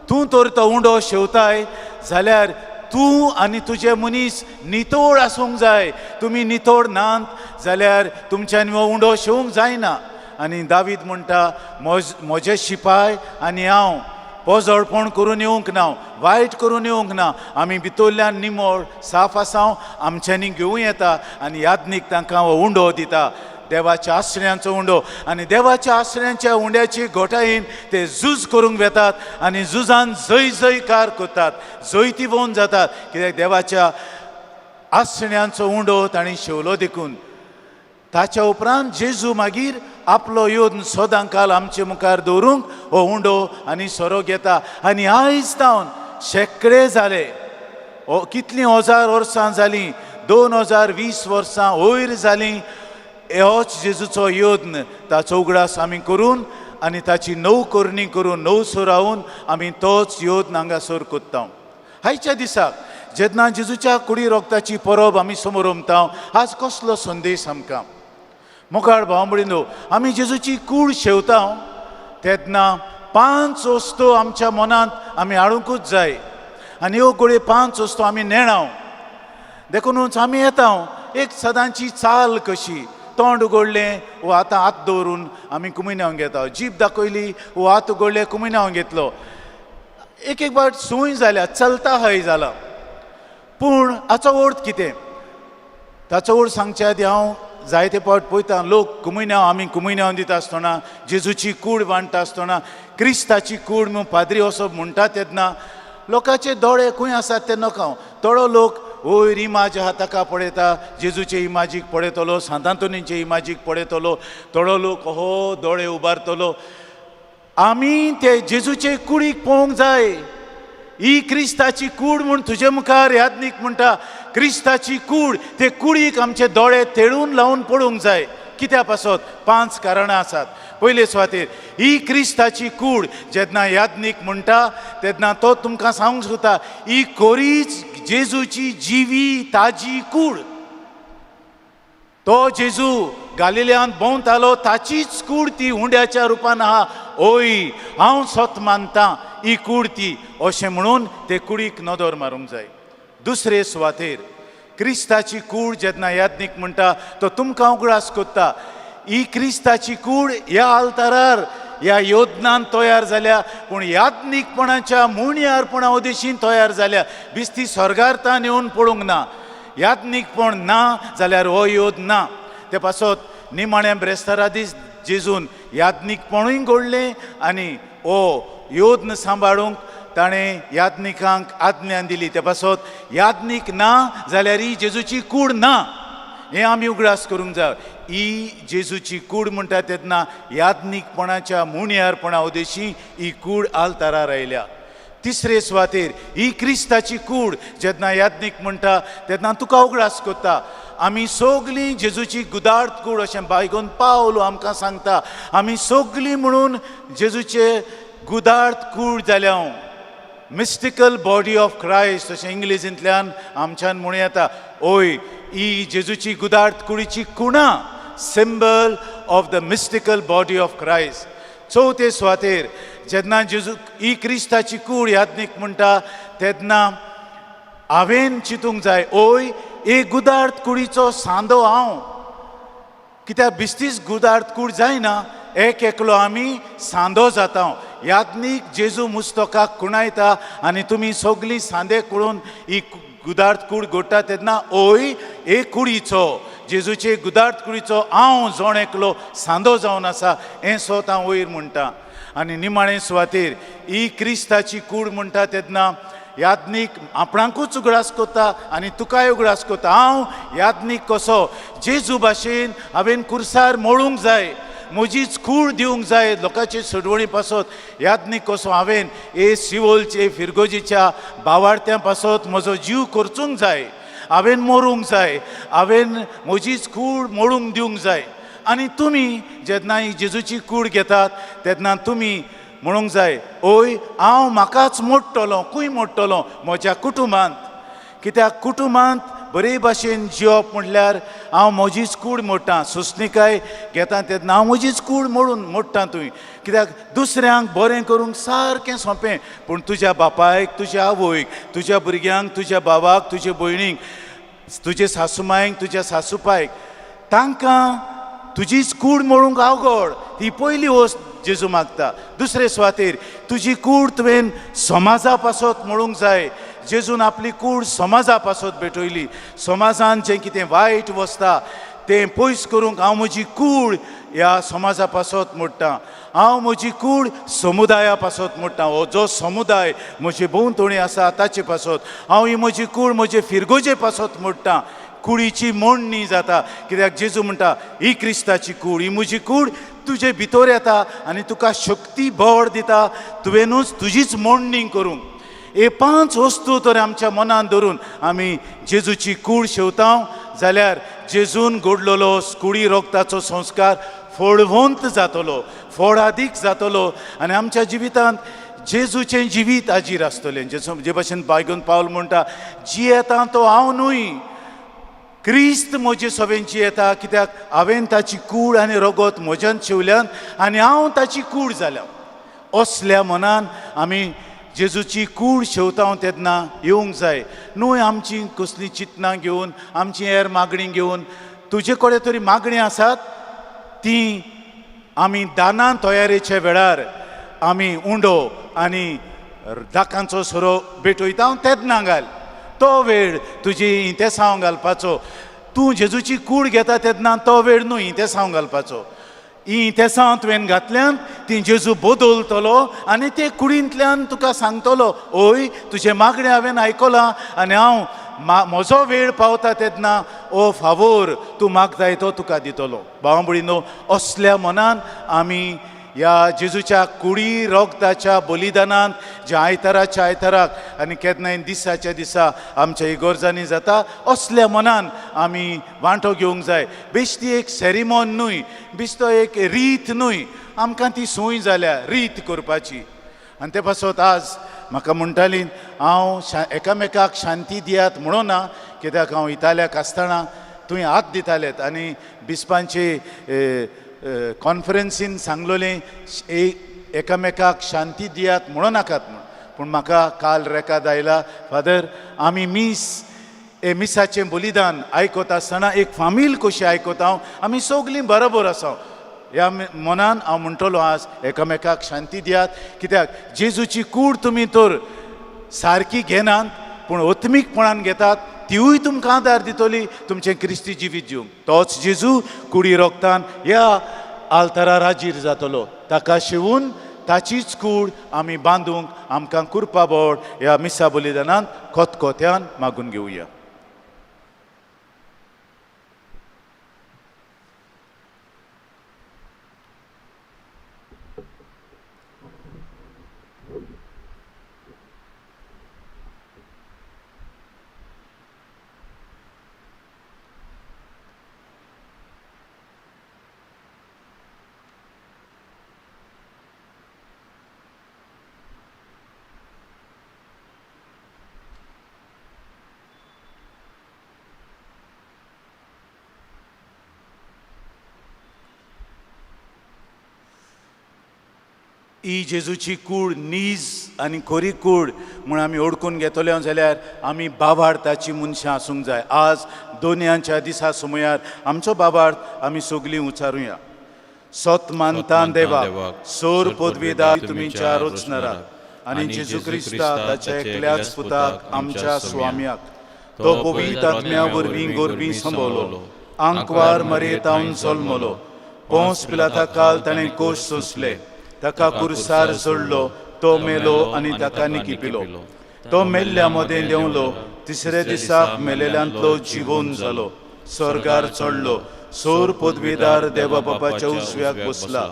तूं तर तो उंडो शेवताय जाल्यार तूं आनी तुजे मनीस नितोळ आसूंक जाय. तुमी नितोळ नात जाल्यार तुमच्यानी हो उंडो शेवंक जायना. आनी दावीद म्हणटा म्हजे शिपाय आनी हांव पोजळपण करून येवंक ना, वायट करून येवंक ना. आमी भितरल्यान निमळ साफ आसांव, आमच्यांनी घेवं येता. आनी यादनीक तांकां हो उंडो दिता, देवाच्या आसण्यांचो उंडो. आनी देवाच्या आसण्यांच्या उंड्याची घोटायेन ते झूज करूंक वेतात आनी झुजान जयकार करतात, जैतिवंत जातात. कित्याक देवाच्या आसण्यांचो उंडो तांणी शेवलो देखून. ताच्या उपरांत जेजू मागीर आपलो योद्न सोदांकाल आमचे मुखार दवरूंक हो उंडो आनी सोरो घेता. आनी आयज जावन शेकडे जाले, कितलीं 1000 वर्सां जालीं, 2020 वर्सां वयर जालीं. होच जेजूचो योद्न, ताचो उगडास आमी करून आनी ताची नव करणी करून नव सोरावन आमी तोच योद्न हांगासर कोत्ता. आयच्या दिसाक जेन्ना जेजूच्या कुडी रोगताची परब आमी समोर उमता, आज कसलो संदेश आमकां. मोखाळ भाव भयणीनो, आमी जेजूची कूड शेवता तेन्ना 5 वस्तू आमच्या मनांत आमी हाडूंकूच जाय. आनी ह्यो घडये 5 वस्तू आमी नेणाव देखूनच आमी येता. एक सदांची चाल कशी, तोंड उगडलें वो आतां हात दवरून आमी कुमिन्यावंक घेता, जीब दाखयली वो हात उगडले कुमिन्यावंक घेतलो. एक फावट सूय जाल्या, चलता हय जाला. पूण हाचो अर्थ कितें? ताचो अर्थ सांगचे आदी हांव जायते फावट पळयता लोक आमी कुमिन्याव दिता आसतना, जेजूची कूड बांदता आसतना, क्रिस्ताची कूड म्हणून पाद्री असो म्हणटा तेन्ना लोकांचे दोळे खंय आसात ते नकां. थोडो लोक वयर इमाज आहा ताका पळयता, जेजूचे इमाजीक पळयतलो, सांत आंतोनीचे इमाजीक पळयतलो. थोडो लोक दोळे उबारतलो. आमी ते जेजूचे कुडीक पळोवंक जाय. ही क्रिस्ताची कूड म्हूण तुजे मुखार यादनीक म्हणटा, क्रिस्ताची कूड, ते कुडीक आमचे दोळे तेळून लावन पळोवंक जाय. कित्या पासत 5 कारणां आसात. पयले सुवातेर ही क्रिस्ताची कूड जेन्ना यादनीक म्हणटा तेन्ना तो तुमकां सांगूंक सोदता, ही खरीच जेजूची जिवी ताजी कूड. तो जेजू गालिल्यांत भोंवतालो ताचीच कूड ती उंड्याच्या रुपान आहा. ओय हांव सोत मानतां ही कूड ती, अशें म्हणून ते कुडीक नदर मारूंक जाय. दुसरे सुवातेर क्रिस्ताची कूड जेन्ना यादनीक म्हणटा तो तुमकां उगडास कोत्ता. ही क्रिस्ताची कूड ह्या आल्तारार ह्या योद्नान तयार जाल्या, पूण यादनीकपणाच्या मुण्यारपणा उदेशीन तयार जाल्या. बिस्ती स्वर्गार्थान येवन पळोवंक ना. यादनीकपण ना जाल्यार हो योद ना. ते पासत निमाण्या ब्रेस्तारा दीस जेजून यादनीकपणूय घडलें आनी हो योद्न सांबाळूंक ताणें यादनिकांक आज्ञा दिली. ते पासत यादनीक ना जाल्यार ही जेजूची कूड ना. हें आमी उगडास करूंक जाय. ही जेजूची कूड म्हणटा तेन्ना याज्ञिकपणाच्या मुण्यारपणा उदेशी ही कूड आल्तारार आयल्या. तिसरे सुवातेर ही क्रिस्ताची कूड जेन्ना याज्ञीक म्हणटा तेन्ना तुका उगडास कोत्ता. आमी सोगलीं जेजूची गुदार्थ कूड अशें बायगोन पावलो आमकां सांगता. आमी सोगलीं म्हणून जेजूचे गुदार्थ कूड जाल्या. मिस्टिकल बॉडी ऑफ क्रायस्ट अशें इंग्लिशींतल्यान आमच्यान म्हणूं येता. ओय ही जेजूची गुदार्थ कुडीची कुणा symbol of the mystical body of Christ. चवथे सुवातेर जेन्ना जेजू ही क्रिस्ताची कूड याज्ञीक म्हणटा तेन्ना हांवें चिंतूंक जाय ओय हे गुदार्थ कुडीचो सांदो हांव. कित्याक बिस्तीस गुदार्थ कूड जायना एक एकलो आमी सांदो जाता. याज्ञीक जेजू मुस्तकाक कुणायता आनी तुमी सोगलीं सांदे कळून ही गुदार्थ कूड घोडटा तेन्ना ओय हे कुडीचो जेजूचे गुदार्थ कुडीचो हांव जोण एकलो सांदो जावन आसा हें स्वता वयर म्हणटा. आनी निमाणे सुवातेर ही क्रिस्ताची कूड म्हणटा तेन्ना याज्ञीक आपणाकूच उगडास कोत्ता आनी तुकाय उगडास कोत्ता. हांव याज्ञीक कसो जेजू भाशेन हांवें कुर्सार मोडूंक जाय, म्हजीच कूड दिवंक जाय लोकांचे सोडवणी पासत याज्ञीक कसो हांवें हे सिवोलचे फिरगोजीच्या भावार्थ्यां पासत म्हजो जीव करचूंक जाय, हांवें मरूंक जाय, हांवें म्हजीच कूड मोडूंक दिवंक जाय. आनी तुमी जेन्ना ही जेजूची कूड घेतात तेन्ना तुमी म्हणूंक जाय ओय हांव म्हाकाच मोडटलों खूंय मोडटलों म्हज्या कुटुंबांत. कित्याक कुटुंबांत बरे भाशेन जिवप म्हटल्यार हांव म्हजीच कूड मोडटां. सुस्निकाय घेता तेन्ना हांव म्हजीच कूड मोडटां थंय. कित्याक दुसऱ्यांक बरें करूंक सारकें सोंपें पूण तुज्या बापायक, तुज्या आवयक, तुज्या भुरग्यांक, तुज्या भावाक, तुज्या भयणीक, तुजे सासूमायक, तुज्या सासूपायक तांकां तुजीच कूड मोडूंक अवघड. ही पयली वस्त जेजू मागता. दुसरे सुवातेर तुजी कूड तुवें समाजा पासत मोडूंक जाय. जेजून आपली कूड समाजा पासत भेटयली. समाजान जें कितें वायट वसता तें पयस करूंक हांव म्हजी कूड ह्या समाजा पासत मोडटां. हांव म्हजी कूड समुदाया पासत मोडटां. हो जो समुदाय म्हजे भोंवतणी आसा ताचे पासत हांव ही म्हजी कूड म्हजे फिरगोजे पासत मोडटां. कुडीची मोडणी जाता कित्याक जेजू म्हणटा ही क्रिस्ताची कूड, ही म्हजी कूड तुजे भितर येता आनी तुका शक्ती बळ दिता तुवेंनूच तुजीच मोडणी करूंक. हे 5 वस्तू तर आमच्या मनान धरून आमी जेजूची कूड शेवता जाल्यार जेजून घडलोलो कुडी रोगताचो संस्कार फळवंत जातलो, फळादीक जातलो आनी आमच्या जिवितांत जेजूचें जिवीत हाजीर आसतलें. जे भाशेन बायगून पावल म्हणटा जियेता तो हांव न्हय क्रिस्त म्हजे सवेंची येता कित्याक हांवें ताची कूड आनी रगत म्हज्यान शिवल्यान आनी हांव ताची कूड जाल्या. असल्या मनान आमी जेजूची कूड शेवता तेन्ना येवंक जाय. न्हय आमची कसली चिंतनां घेवन आमची हेर मागणी घेवन. तुजे कडेन तरी मागणी आसात ती आमी दानां तयारेच्या वेळार आमी उंडो आनी दाकांचो सोरो भेटयता तेन्ना घाल. तो वेळ तुजी इंतेसांव घालपाचो. तूं जेजूची कूड घेता तेन्ना तो वेळ न्हय इंतेसांव घालपाचो. ही इंतेसांव तुवें घातल्यान ती जेजू बदलतलो आनी ते कुडींतल्यान तुका सांगतलो ओय तुजे मागणे हांवें आयकलां आनी हांव म्हजो वेळ पावता तेन्ना ओ फावोर तूं मागताय तो तुका दितलो. भाव भयणीनो असल्या मनान आमी ह्या जेजूच्या कुडी रोगताच्या बलिदानांत जे आयताराच्या आयताराक आनी केन्नाय दिसाच्या दिसा आमच्या इगोर्जांनी जाता असल्या मनान आमी वांटो घेवंक जाय. बेश्टी एक सेरिमॉन न्हय, बेश्तो एक रीत न्हय, आमकां ती संवय जाल्या रीत करपाची. आनी ते पासत आज म्हाका म्हणटालीं हांव एकामेकाक शांती दियात म्हणून ना कित्याक हांव इताल्याक आसतना थंय हात दितालेत आनी बिस्पांचे कॉन्फरन्सीन सांगलोलें एकामेकाक शांती दियात म्हणूं नाकात म्हूण. पूण म्हाका काल रेकाद आयला फादर आमी मिसाचें बलिदान आयकता आसतना एक फामील कशी आयकता आमी सगलीं बरोबर आसा. ह्या मनान हांव म्हणटलो आज एकामेकाक शांती दियात कित्याक जेजूची कूड तुमी तर सारकी घेनात पूण ओत्मीकपणान घेतात तिवूय तुमकां आदार दितली तुमचें क्रिस्ती जिवीत जिवंक. तोच जेजू कुडी रोगतान ह्या आल्तारार हाजीर जातलो. ताका शिवून ताचीच कूड आमी बांदूंक आमकां कृपा बोड ह्या मिसा बलिदानांत खोतखोत्यान मागून घेवया. ही जेजूची कूड नीज आनी खरी कूड म्हूण आमी ओळखून घेतल्यो जाल्यार आमी बाबार्थाची मनशां आसूंक जाय. आज दोनयांच्या दिसा समयार आमचो बाबार्थ आमी सगलीं उचारुया. सोत मानतान देवाक सोर पदवीदार तुमी चार वचनारात आनी जेजू क्रिस्ता ताच्या एकल्याच पुताक आमच्या स्वाम्याक तो पवित्र आत्म्या वरवीं गोरवीं संभोवलो, आंकवार मरेतावन जल्मलो, पोंस पिलाता काल ताणें कोश सोंसले, ताका कुर्सार जोडलो, तो मेलो आनी ताका निकिपिलो, तो मेल्ल्या मदें देंवलो, तिसऱ्या दिसाक मेलेल्यांतलो जिवोवन जालो, स्वर्गार चडलो, सोर पदवीदार देवा बापाच्या उजव्याक बसला,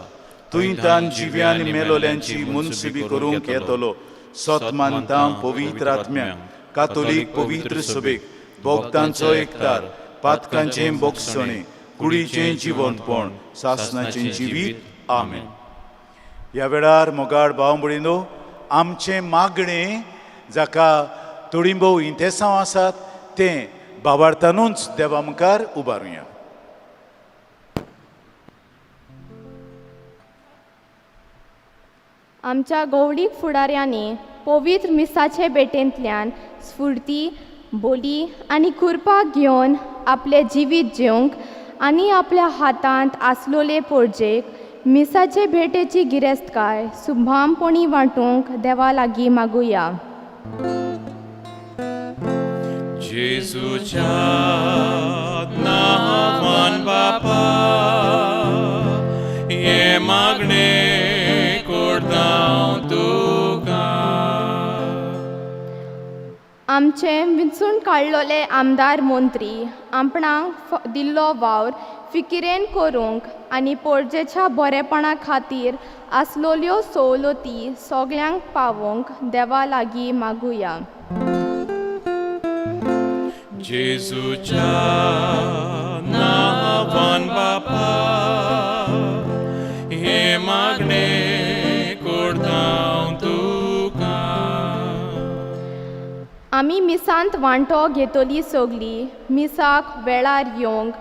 तुंय तान जिव्यांनी मेलोल्यांची मुनसिबी करूंक येतलो. सोत मानता पवित्र आत्म्याक, कातोलीक पवित्र सभेक, भोगतांचो एकतार, पातकांचें बोगसणें, कुडीचें जिवंतपण, सासणाचें जिवीत. आमेन. ह्या वेळार मोगाळ भाव भयणीनो, आमचें मागणें जाका तुळिंबो इंतेसांव आसात तें बाबार्थानूच देवा मुखार उबारुया. आमच्या गवळीक फुडाऱ्यांनी पवित्र मिसाचे बेटेंतल्यान स्फूर्ती, बोली आनी कुरपाक घेवन आपले जिवीत जेवंक आनी आपल्या हातांत आसलोले पोरजेक मिसाचे भेटेची गिरेस्तकाय सुभामपणी वांटूंक देवा लागीं मागुया. जेजूच्या नांवान बापा हे मागणे करता तुका. आमचे विंचून काडलोले आमदार मंत्री आपणाक दिल्लो वावर फिकिरेन करूंक आनी पोरजेच्या बरेपणा खातीर आसलोल्यो सवलती सगल्यांक पावोवंक देवा लागीं मागुया. जेजूच्या नांवान बापा हे मागणे करता तुका. आमी मिसांत वांटो घेतली सगलीं मिसाक वेळार येवंक,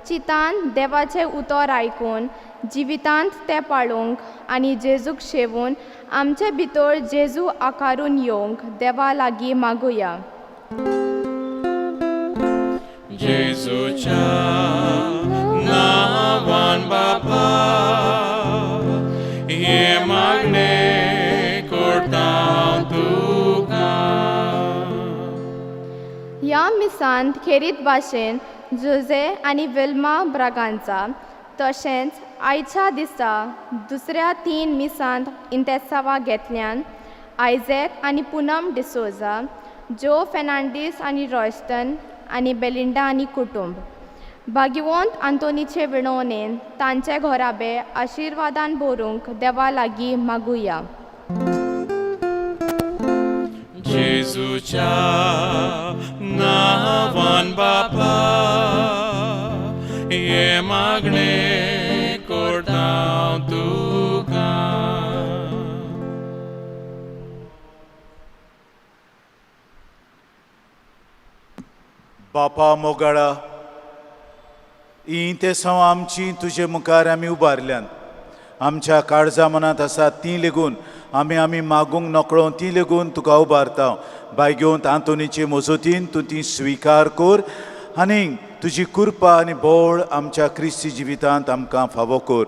चितान देवाचें उतर आयकून जिवितांत तें पाळूंक आनी जेजूक शेवून आमचे भितर जेजू आकारून येवंक देवा लागीं मागुया. जेजूच्या नांवान बापा हे मागणे करता तुका. ह्या मिसांत खेरीत भाशेन जोजे आनी विल्मा ब्रागांचा तशेंच आयच्या दिसा दुसऱ्या 3 मिसांत इंतेसांवां घेतल्यान आयझॅक आनी पुनम डिसोजा, जो फेर्नांडीस आनी रॉयस्टन आनी बेलिंडा आनी कुटुंब, भाग्यवंत आंतोनीचे विणवणेन तांचे घोराबे आशिर्वादान भरूंक देवा लागीं मागुया. जेजूच्या नांवान बापा हे मागणे करता तुका. बापा मोगाळा, ही तेसांव आमची तुजे मुखार आमी उबारल्यान, आमच्या काळजा मनांत आसा ती लेगून आमी मागूंक नकळो ती लेगून तुका उबारता. भाग्योंत आंतोनीचे मजतीन तूं ती स्विकार कर आनी तुजी कृपा आनी बोळ आमच्या क्रिस्ती जिवितांत आमकां फावो कर.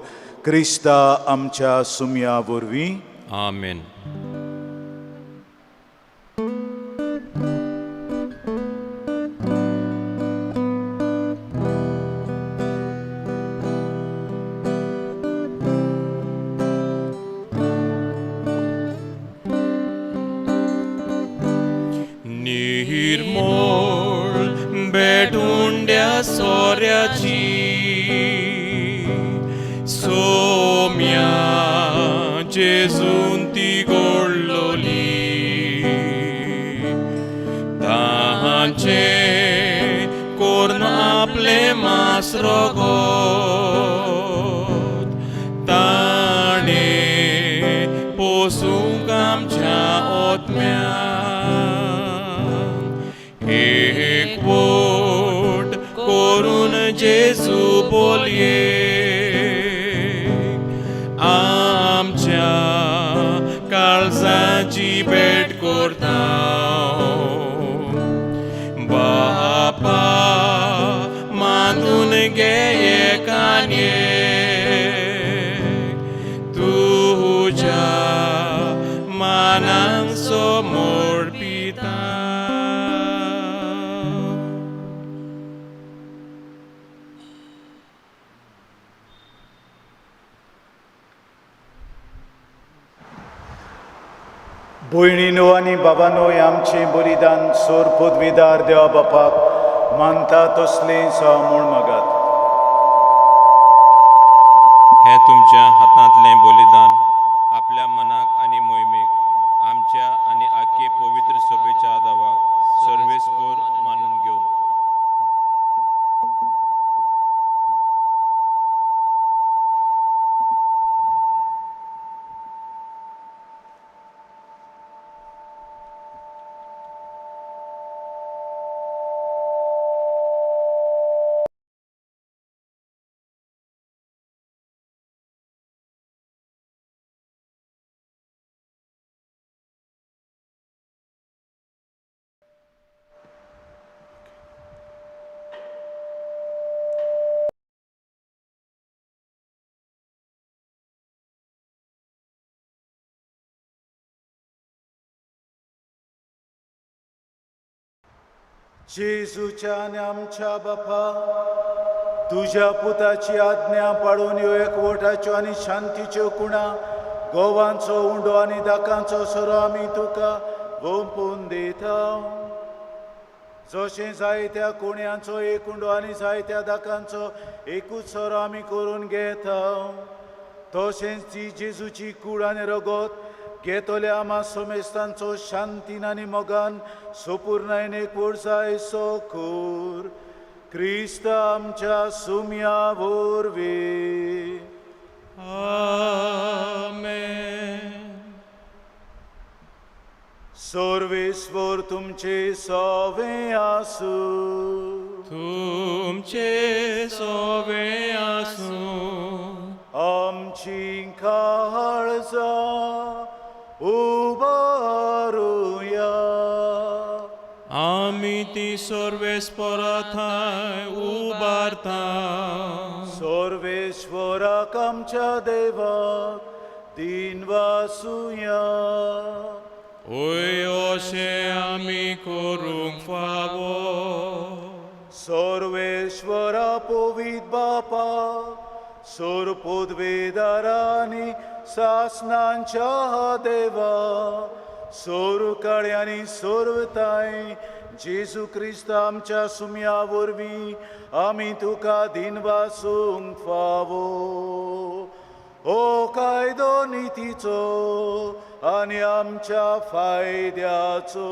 क्रिस्ता आमच्या सुमया वरवीं. आमेन. निर्मोळ बेटुंड्या सोऱ्याची सोम्या जेजून ती गोडलोली, तांचे कोर्ण आपले मासरो गोत ताणे पोसूंक आमच्या ओतम्या. एक वोट करून जेजू बोलये आमच्या काळजाची भेट करता बापा मानून घे एकाने तुझ्या मानांक समोर पिता. भयणीनो आनी बाबांनो, हे आमचें बलिदान सोर पदवीदार देवा बापाक मानता तसलें सा म्हूण मागात. हे तुमच्या हातांतलें बलिदान आपल्या मनाक आनी मोहिमेक आमच्या आनी आख्खे पवित्र सभेच्या दावाक सर्वेस्पर मानून घेवन जेजूच्या आनी आमच्या बापा, तुझ्या पुताची आज्ञा पाळून ह्यो एकवटाच्यो आनी शांतीच्यो कुणा गोवांचो उंडो आनी दाकांचो सोरो आमी तुका ओंपून दिता. जशें जायत्या कोणयांचो एक उंडो आनी जायत्या दाकांचो एकूच सोरो आमी करून घेता, तशेंच ती जेजूची कूड आनी रगत घेतले आमा सोमेस्तांचो शांतीन आनी मोगान सोपूर्णायन एकवट जाय सो कोर. क्रिस्त आमच्या सुम्या वरवीं. आमेन. सर्वेस्वर तुमचे सवे आसूं. तुमचे सोवे आसूं. आमची काळजां उबारुया. आमी ती सर्वेस्पराथाय उबारता. सर्वेश्वराक आमच्या देवाक दिनवासुया. ओय अशें आमी करूंक फावो. सर्वेश्वरा पवित बापा, सोर पदवेदारांनी सासनांच्या देवा, सोर काळ्यांनी सोरताय जेजू क्रिस्त आमच्या सुम्या वरवीं आमी तुका दिनवासूंक फावो. हो कायदो नितीचो आनी आमच्या फायद्याचो.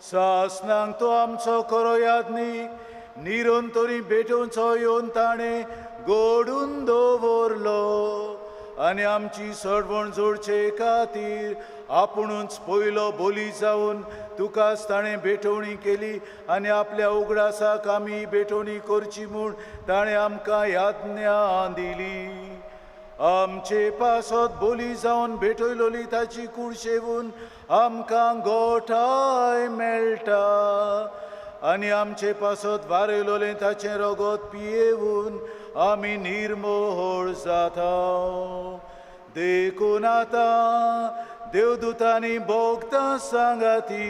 सासनांक तो आमचो खरो यादनीक निरंतरी भेटोवचो येवन ताणें घडून दवरलो आनी आमची सडवण जोडचे खातीर आपुणूच पयलो बली जावन तुकाच ताणें भेटवणी केली आनी आपल्या उगडासाक आमी भेटवणी करची म्हूण ताणें आमकां याज्ञा दिली. आमचे पासत बली जावन भेटयलोली ताची कूड शेवून आमकां गोठाय मेळटा आनी आमचे पासत वारयलोलें ताचें रगत पियेवून आमी निर्मोळ जाता. देखून आतां देवदूतांनी भोगतां सांगाती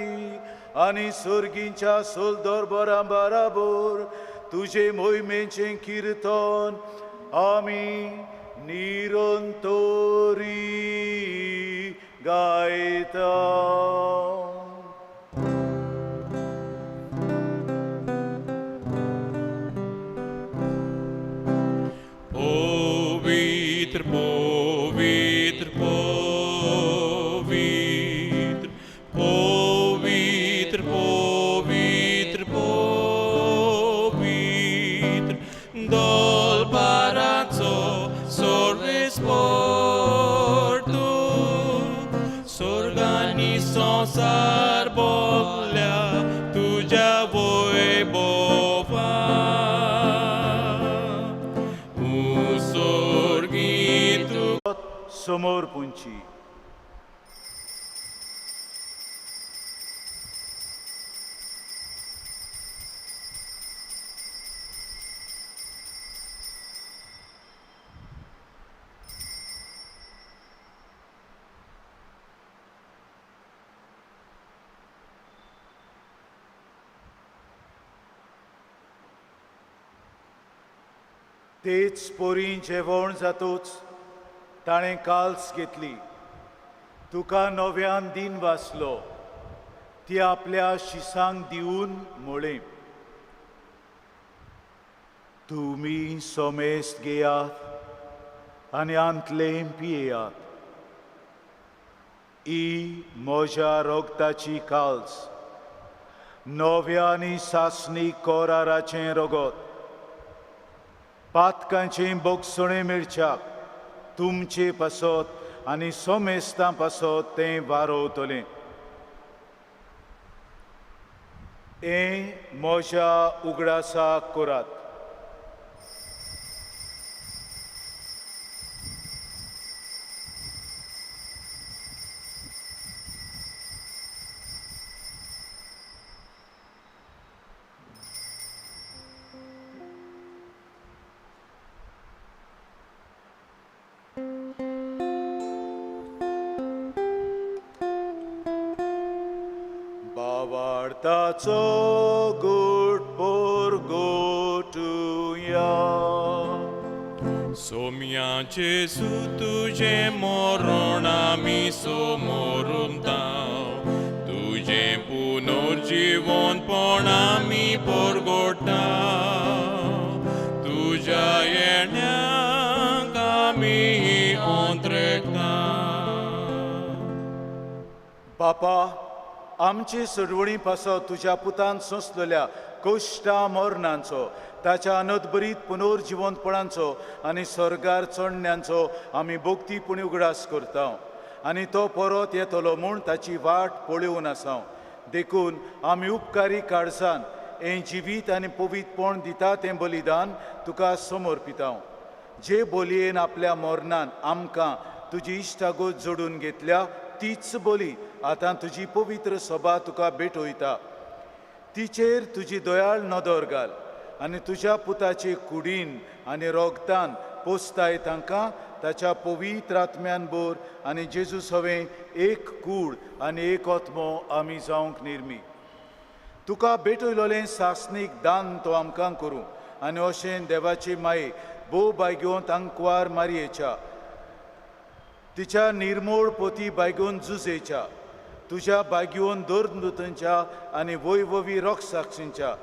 आनी सर्गींच्या सोलदोरबरां बाराबर तुजे मोहिमेचें किर्तन आमी निरंतरी गायता. Pavitr, pavitr, pavitr, pavitr, pavitr, pavitr, dolbaraco sorvespor tu, sorgani संसार बोगल्या तुझ्या वैभवा. समोर पुंची तेच पोरी जेवण जातूच ताणें काल्स घेतली, तुका नव्यान दिन वाचलो, ती आपल्या शिसांक दिवन म्हळें, तुमी सोमेस्त घेयात आनी आंतलें पियेयात. ही म्हज्या रोगताची काल्स, नव्या आनी सासणीक कोराराचें रगत, पातकांचें बोगसणें मिरच्याक तुमचे पासत आनी सोमेस्तां पासत तें वारोवतलें. हें म्हज्या उगडासाक करात. Bavartaco good porgotuja. सोम्याचे सु तुझे मरण आमी समोरून तुझे पुनर्जीवनपण आमी परगटा. तुझ्या येण्याक आमी अंत्रेकता. बापा, आमची सडवणी पासत तुज्या पुतान सोंसलेल्या कोश्टा मरणांचो, ताच्या अनदबरीत पुनर्जीवनपणांचो आनी स्वर्गार चडण्यांचो आमी भोक्तीपणी उगडास करता. आनी तो परत येतलो म्हूण ताची वाट पळोवन आसा. देखून आमी उपकारी काळजान हें जिवीत आनी पवित्रपण दिता तें बलिदान तुका समर्पिता. जे बोलयेन आपल्या मरणान आमकां तुजी इश्टागोत जोडून घेतल्या, तीच बोली आतां तुजी पवित्र सभा तुका भेटयता. तिचेर तुजी दयाळ नदर घाल आनी तुज्या पुताचे कुडीन आनी रोगतान पोसताय तांकां ताच्या पवित्र आत्म्यान बोर आनी जेजू सवें एक कूड आनी एक आत्मो आमी जावंक निर्मी. तुका भेटयलोलें सासणीक दान तो आमकां करूं आनी अशें देवाचे माये भोव बायग्योंत आंकवार मारयेच्या, तिच्या निर्मोळ पोती बायगोवन झुजेच्या, तुज्या बागिवोन दोरदूतांच्या आनी वैभवी रोख साक्षींच्या,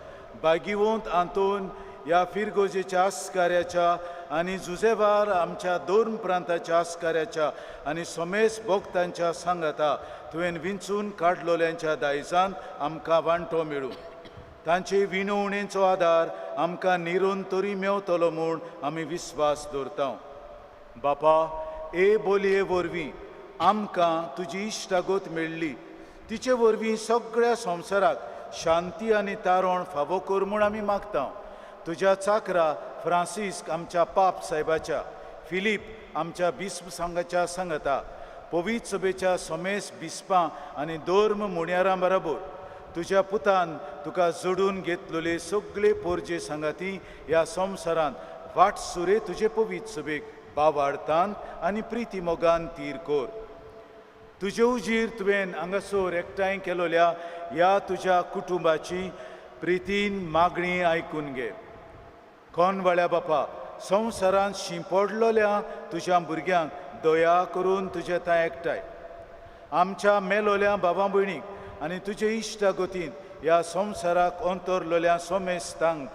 बागिवोंत आंतोन ह्या फिरगोजेच्या आस्काऱ्याच्या आनी जुजेवार आमच्या दोन प्रांताच्या आस्काऱ्याच्या आनी सोमेस भोगतांच्या सांगाता तुवें विंचून काडलोल्यांच्या दायजांत आमकां वांटो मेळूं. तांचे विणवणेचो आदार आमकां निरंतरी मेवतलो म्हूण आमी विस्वास दवरता. बापा, हे बोलये वरवीं आमकां तुजी इश्टागोत मेळ्ळी, तिचे वरवीं सगळ्या संवसाराक शांती आनी तारण फावो कर म्हूण आमी मागता. तुज्या चाकरा फ्रांसीस्क आमच्या पाप साहेबाच्या, फिलीप आमच्या बिस्प संघाच्या सांगाता, पवित्र सभेच्या सोमेस बिस्पां आनी धर्म मुण्यारां बरोबर तुज्या पुतान तुका जोडून घेतलेले सगळे पोरजे सांगाती ह्या संवसारांत वाट सुरे तुजे पवित्र सभेक बावार्थान आनी प्रिती मोगान तीर कोर. तुजे उजीर तुवें हांगासर एकठांय केलोल्या ह्या तुज्या कुटुंबाची प्रितीन मागणी आयकून घे. कोणवाळ्या बापा, संवसारांत शिंपडलोल्या तुज्या भुरग्यांक दया करून तुजे थंय एकठांय. आमच्या मेलोल्या बाबा भयणीक आनी तुजे इश्टागोतीन ह्या संवसाराक अंतरलोल्या सोमेस्तांक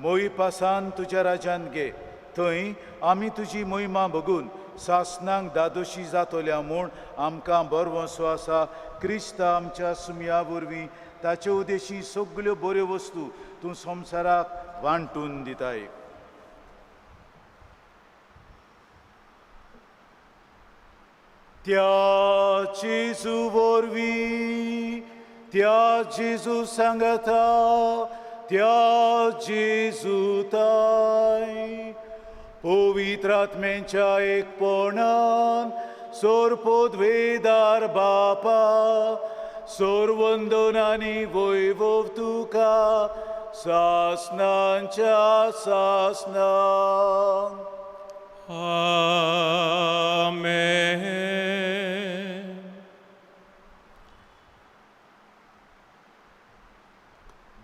मोई पासान तुज्या राज्यांत घे. थंय आमी तुजी मोहिमा बघून सासणांक दादोशी जातोल्या म्हूण आमकां बरवंसो आसा. क्रिस्ता आमच्या सुमया वरवीं ताचे उदेशी सगल्यो बऱ्यो वस्तू तूं संवसाराक वांटून दिताय. त्या जेजू वरवीं, त्या जेजू सांगता, त्या जेजू ताय पवित्र आत्म्याच्या एकपणान सोरपोद्वेदार बापा, सोरवंदन आनी वैभव तुका सासणांच्या सासणां. आमेन.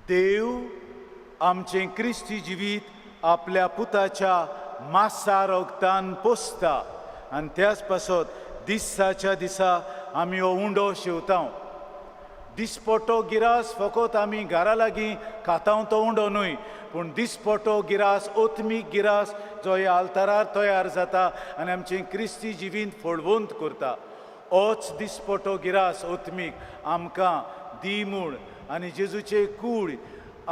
देव आमचें क्रिस्ती जिवीत आपल्या पुताच्या मासा रोगतान पोसता आनी त्याच पासत दिसाच्या दिसा आमी हो उंडो शिवता दिसपट्टो गिरास फकत आमी घरा लागीं खातां तो उंडो न्हय पूण दिसपट्टो गिरास ओत्मीक गिरास जो ह्या आल्तारार तयार जाता आनी आमचें क्रिस्ती जिवीत फळवंत करता होच दिसपट्टो गिरास ओत्मीक आमकां दी म्हूण आनी जेजूचे कूड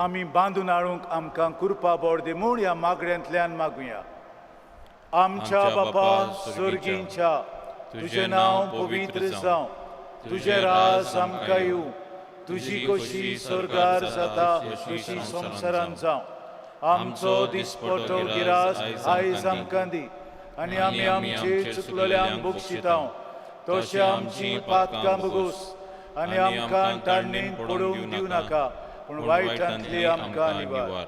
आमी बांदून हाडूंक आमकां कृपा बोड दी म्हूण ह्या मागण्यांतल्यान मागुया आमच्या बापा सुर्गींच्या तुजें नांव पवित्र जावं तुजें राज आमकां येवं तुजी कशी स्वर्गार जाता तशी संवसारांत जावं आमचो दिसपट्टो गिरास आयज आमकां दी आनी आमी आमचे चुकलोल्यांक बक्षिता तशें आमची पातकां बगूस आनी आमकां तारणेन पडोवंक दिवं नाका पूण वायटांतली आमकां निवार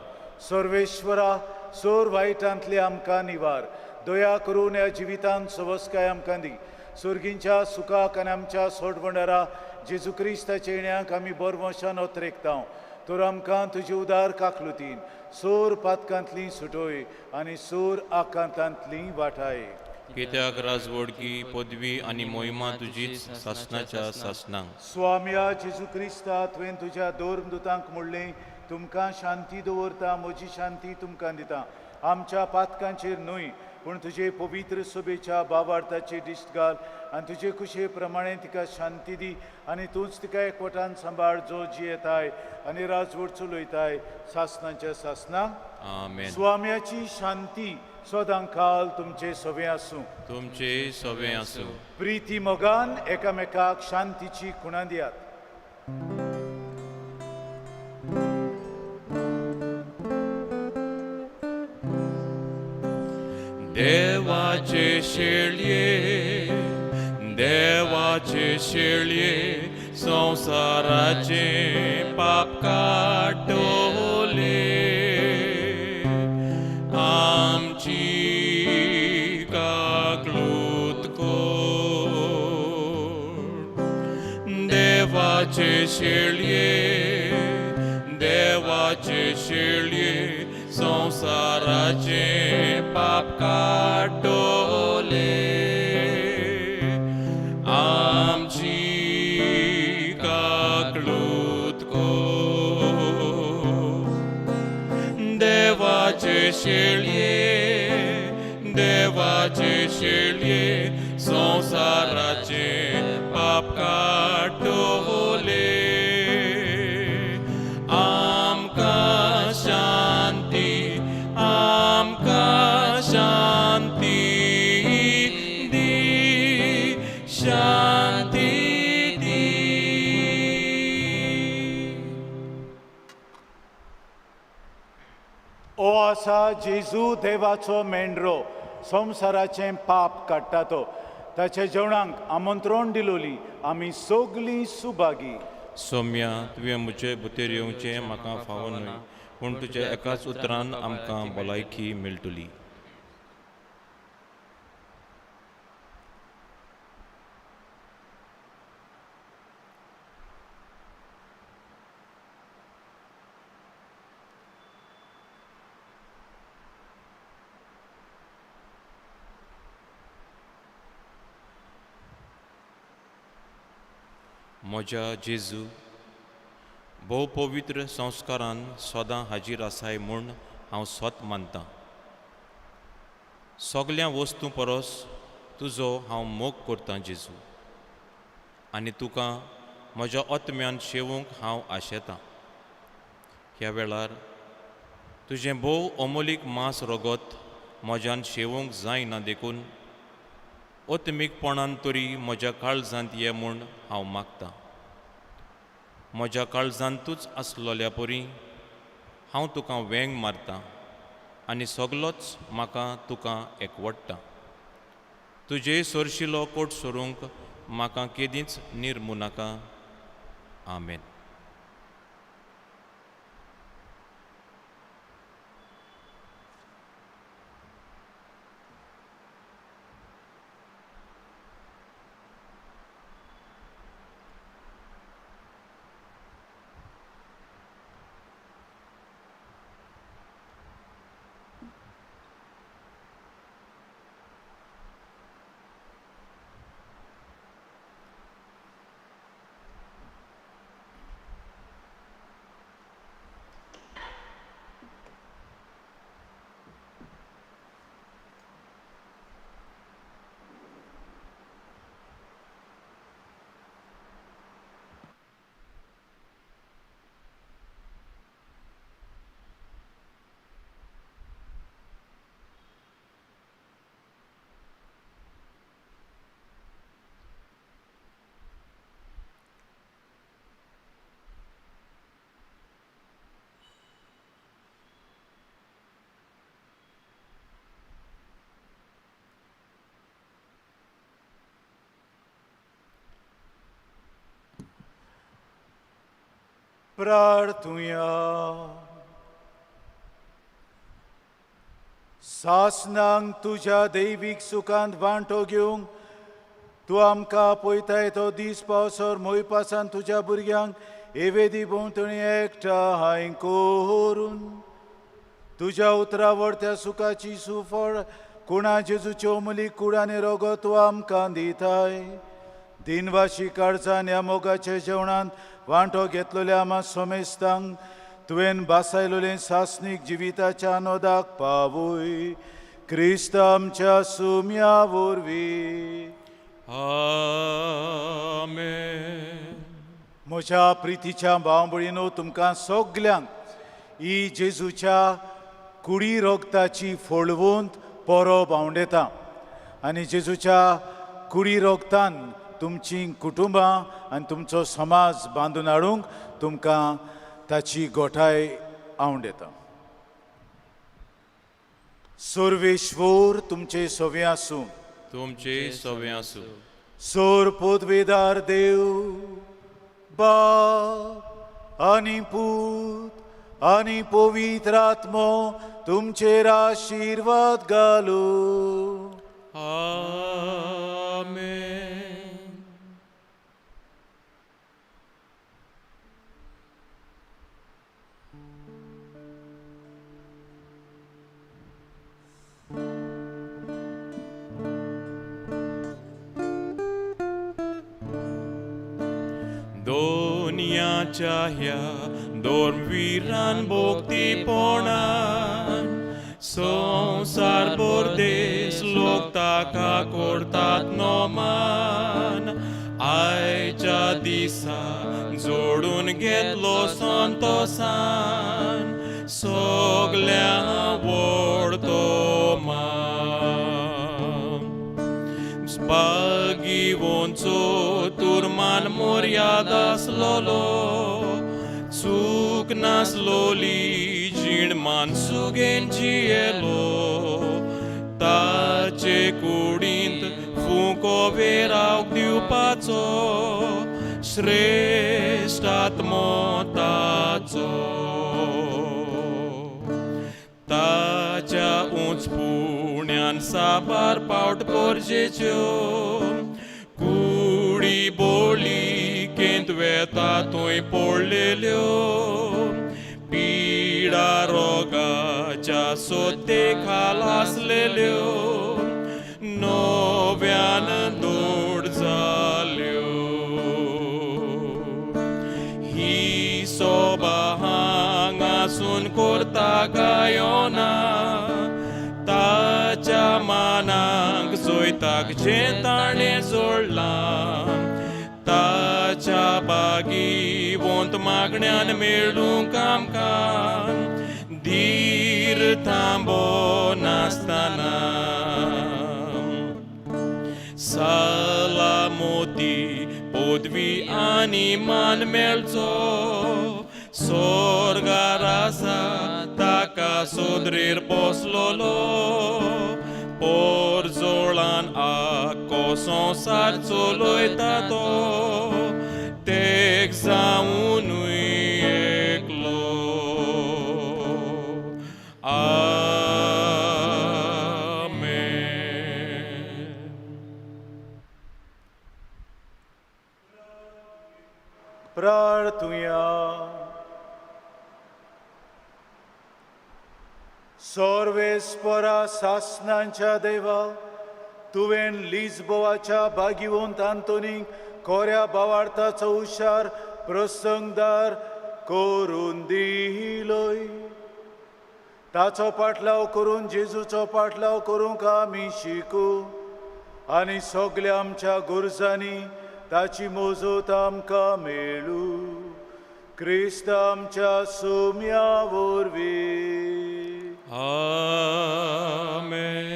सर्वेश्वरा सोर वायटांतली आमकां निवार दया करून ह्या जिवितांत सवस्काय आमकां दी सुर्गींच्या सुखाक आनी आमच्या सोडवणारा जेजू क्रिस्ताच्या येण्याक आमी बरवशान ओतरेकता तर आमकां तुजी उदार काकलुतीन सोर पातकांतली सुटोय आनी सोर आकांतांतली वाटाय कित्याक राजवडकी पदवी आनी मोहिमा तुजीच सासणाच्या सासणांक स्वाम्या जेजू क्रिस्ता तुवें तुज्या दोर्मदुतांक म्हणलें तुमकां शांती दवरता म्हजी शांती तुमकां दिता आमच्या पातकांचेर न्हय पूण तुजे पवित्र सभेच्या भावार्थाची दिश्ट घाल आनी तुजे कुशे प्रमाणे तिका शांती दी आनी तूंच तिका एकवटान सांबाळ जो जियेताय आनी राजवट चलयताय सासणाच्या सासणांक आमेन स्वाम्याची शांती सदां काल तुमचे सवे आसूं तुमचे सवे आसूं प्रिती मोगान एकामेकाक शांतीची खुणां दियात देवाचे शेळये संसाराचे पाप काटोले आमची काकलूत कोड देवाचे शेळये संसाराचे पाप काटोले आमची काकलूत को देवाचे शेळये संसाराचे पाप काटोले आमकां शांती दी शांती दी ओ आसा जेजू देवाचो मेंढरो संवसाराचें पाप काडटा तो ताच्या जेवणाक आमंत्रण दिलोली आमी सगलीं सुभागी सौम्या तुवें म्हजे भितर येवचें म्हाका फावो न्हय पूण तुज्या एकाच उतरान आमकां भलायकी मेळटली म्हज्या जेजू भोव पवित्र संस्कारान सदां हाजीर आसाय म्हूण हांव स्वत मानतां सगळ्या वस्तू परस तुजो हांव मोग करतां जेजू आनी तुका म्हज्या आत्म्यान शेवूंक हांव आशेतां ह्या वेळार तुजें भोव अमोलीक मांस रगत म्हज्यान शेवूंक जायना देखून ओत्मीकपणान तरी म्हज्या काळजांत ये म्हूण हांव मागतां म्हज्या काळजांतूच आसलोल्या परी हांव तुका वेंग मारतां आनी सगलोच म्हाका तुका एकवडटा तुजे सरशिलो कोट सोरूंक म्हाका केदींच निर्मू नाका आमेन प्रार्थुया. सासनांक तुझ्या दैवीक सुखांत वांटो घेवंक तूं आमकां आपयताय तो दीस पावसोर मोयपासान तुज्या भुरग्यांक एवेदी भोंवतणी एकठांय करून तुज्या उतरावडत्या सुखाची सुफळ कुणा जेजूच्यो अमलीक कूड आनी रोगो तूं आमकां दिताय. दिनवाशी काळजान ह्या मोगाच्या जेवणांत वांटो घेतलेल्या आमा सोमेस्तांक तुवें बासायलोलें सासनीक जिविताच्या नोदाक पावूय. क्रिस्त आमच्या सुम्या वरवीं. आमेन. म्हज्या प्रितीच्या भाव भयणीनो, तुमकां सगल्यांक ही जेजूच्या कुडी रोगताची फोळवूंत परब हांवडेता. आनी जेजूच्या कुडी रोगतान तुमचीं कुटुंबां आनी तुमचो समाज बांदून हाडूंक तुमकां ताची गोठाय हांवडेता. सर्वेश्वर तुमचे सवे आसूं. तुमचे सवे आसूं. सोर पोदवेदार देव, बाप आनी पूत आनी पवित्र आत्मो तुमचेर आशिर्वाद घालूं. आमेन. दोनयाच्या ह्या दोरवीरान बोगतीपणान संसार बोरदेस लोक ताका करतात नोमान. आयच्या दिसा जोडून घेतलो संतोसान सगल्या वडतो मान. बागिवोंचो तुरमान मर्याद आसलोलो चूक नासलोली जीण मानसुगेन जियेलो. ताचे कुडींत फुंको वेराव दिवपाचो श्रेश्ठ आत्मो ताचो. ताच्या उंचपुण्यान साबार पावट पोरजेच्यो कुडी बोळी केंत वेता थंय पडलेल्यो. पिडा रोगाच्या सोते खाल आसलेल्यो नव्यान दोड जाल्यो. ही सोबा हांगासून करता गायोना ताच्या मानाक जोयताक जें ताणें जोडलां. ताच्या बागी वोंत मागण्यांन मेळूंक आमकां धीर थांबो नासतना. सलामती पदवी आनी मान मेळचो स्वर्गार आसा ताका सोदरेर बसलोलो. पोरजोळान आख्खो संसार चलयता तो तेग जावूनय एकलो. आमेन. प्रार्थुया. सर्वेस्परा सासनांच्या देवा, तुवें लिजबोवाच्या भागिवंत आंतोनीक खोऱ्या भावार्थाचो हुशार प्रसंगदार करून दिलोय. ताचो पाटलाव करून जेजूचो पाटलाव करूंक आमी शिकू आनी सगल्या आमच्या गुरजांनी ताची मोजत आमकां मेळू. क्रिस्त आमच्या सुम्या वरवीं. आमेन.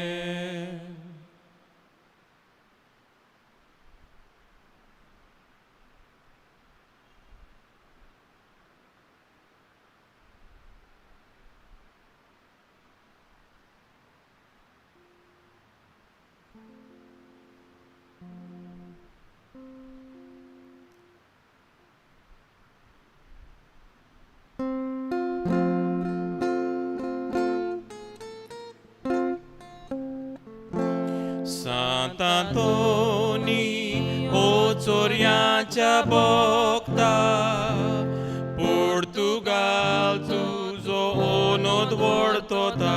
आतां दोनी चोरयाच्या बोगता पुर्तुगाल तुजो ओनोद वडतोता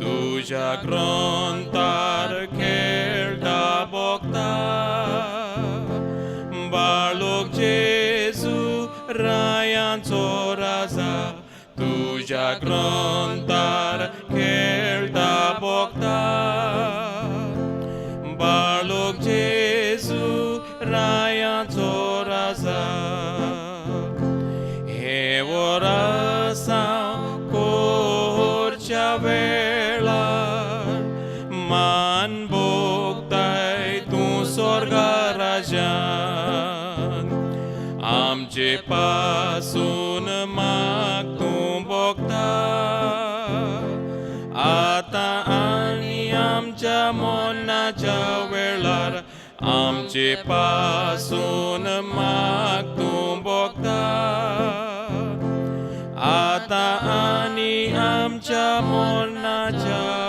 तुझ्या ग्रंथार खेळटा बोगता बाळोक जेजू रायांचो राजा तुझ्या ग्रंथार खेळटा बोगता बाळोक जेजू रायांचो राजा हे वरासा कोरच्या वेळार मान भोगताय तूं स्वर्गा राजान आमचे पासून माग तूं भोगता आतां आनी आमच्या मोनाच्या वेळार आमचे पासून माग तूं भोगता आतां आनी आमच्या मोनाच्या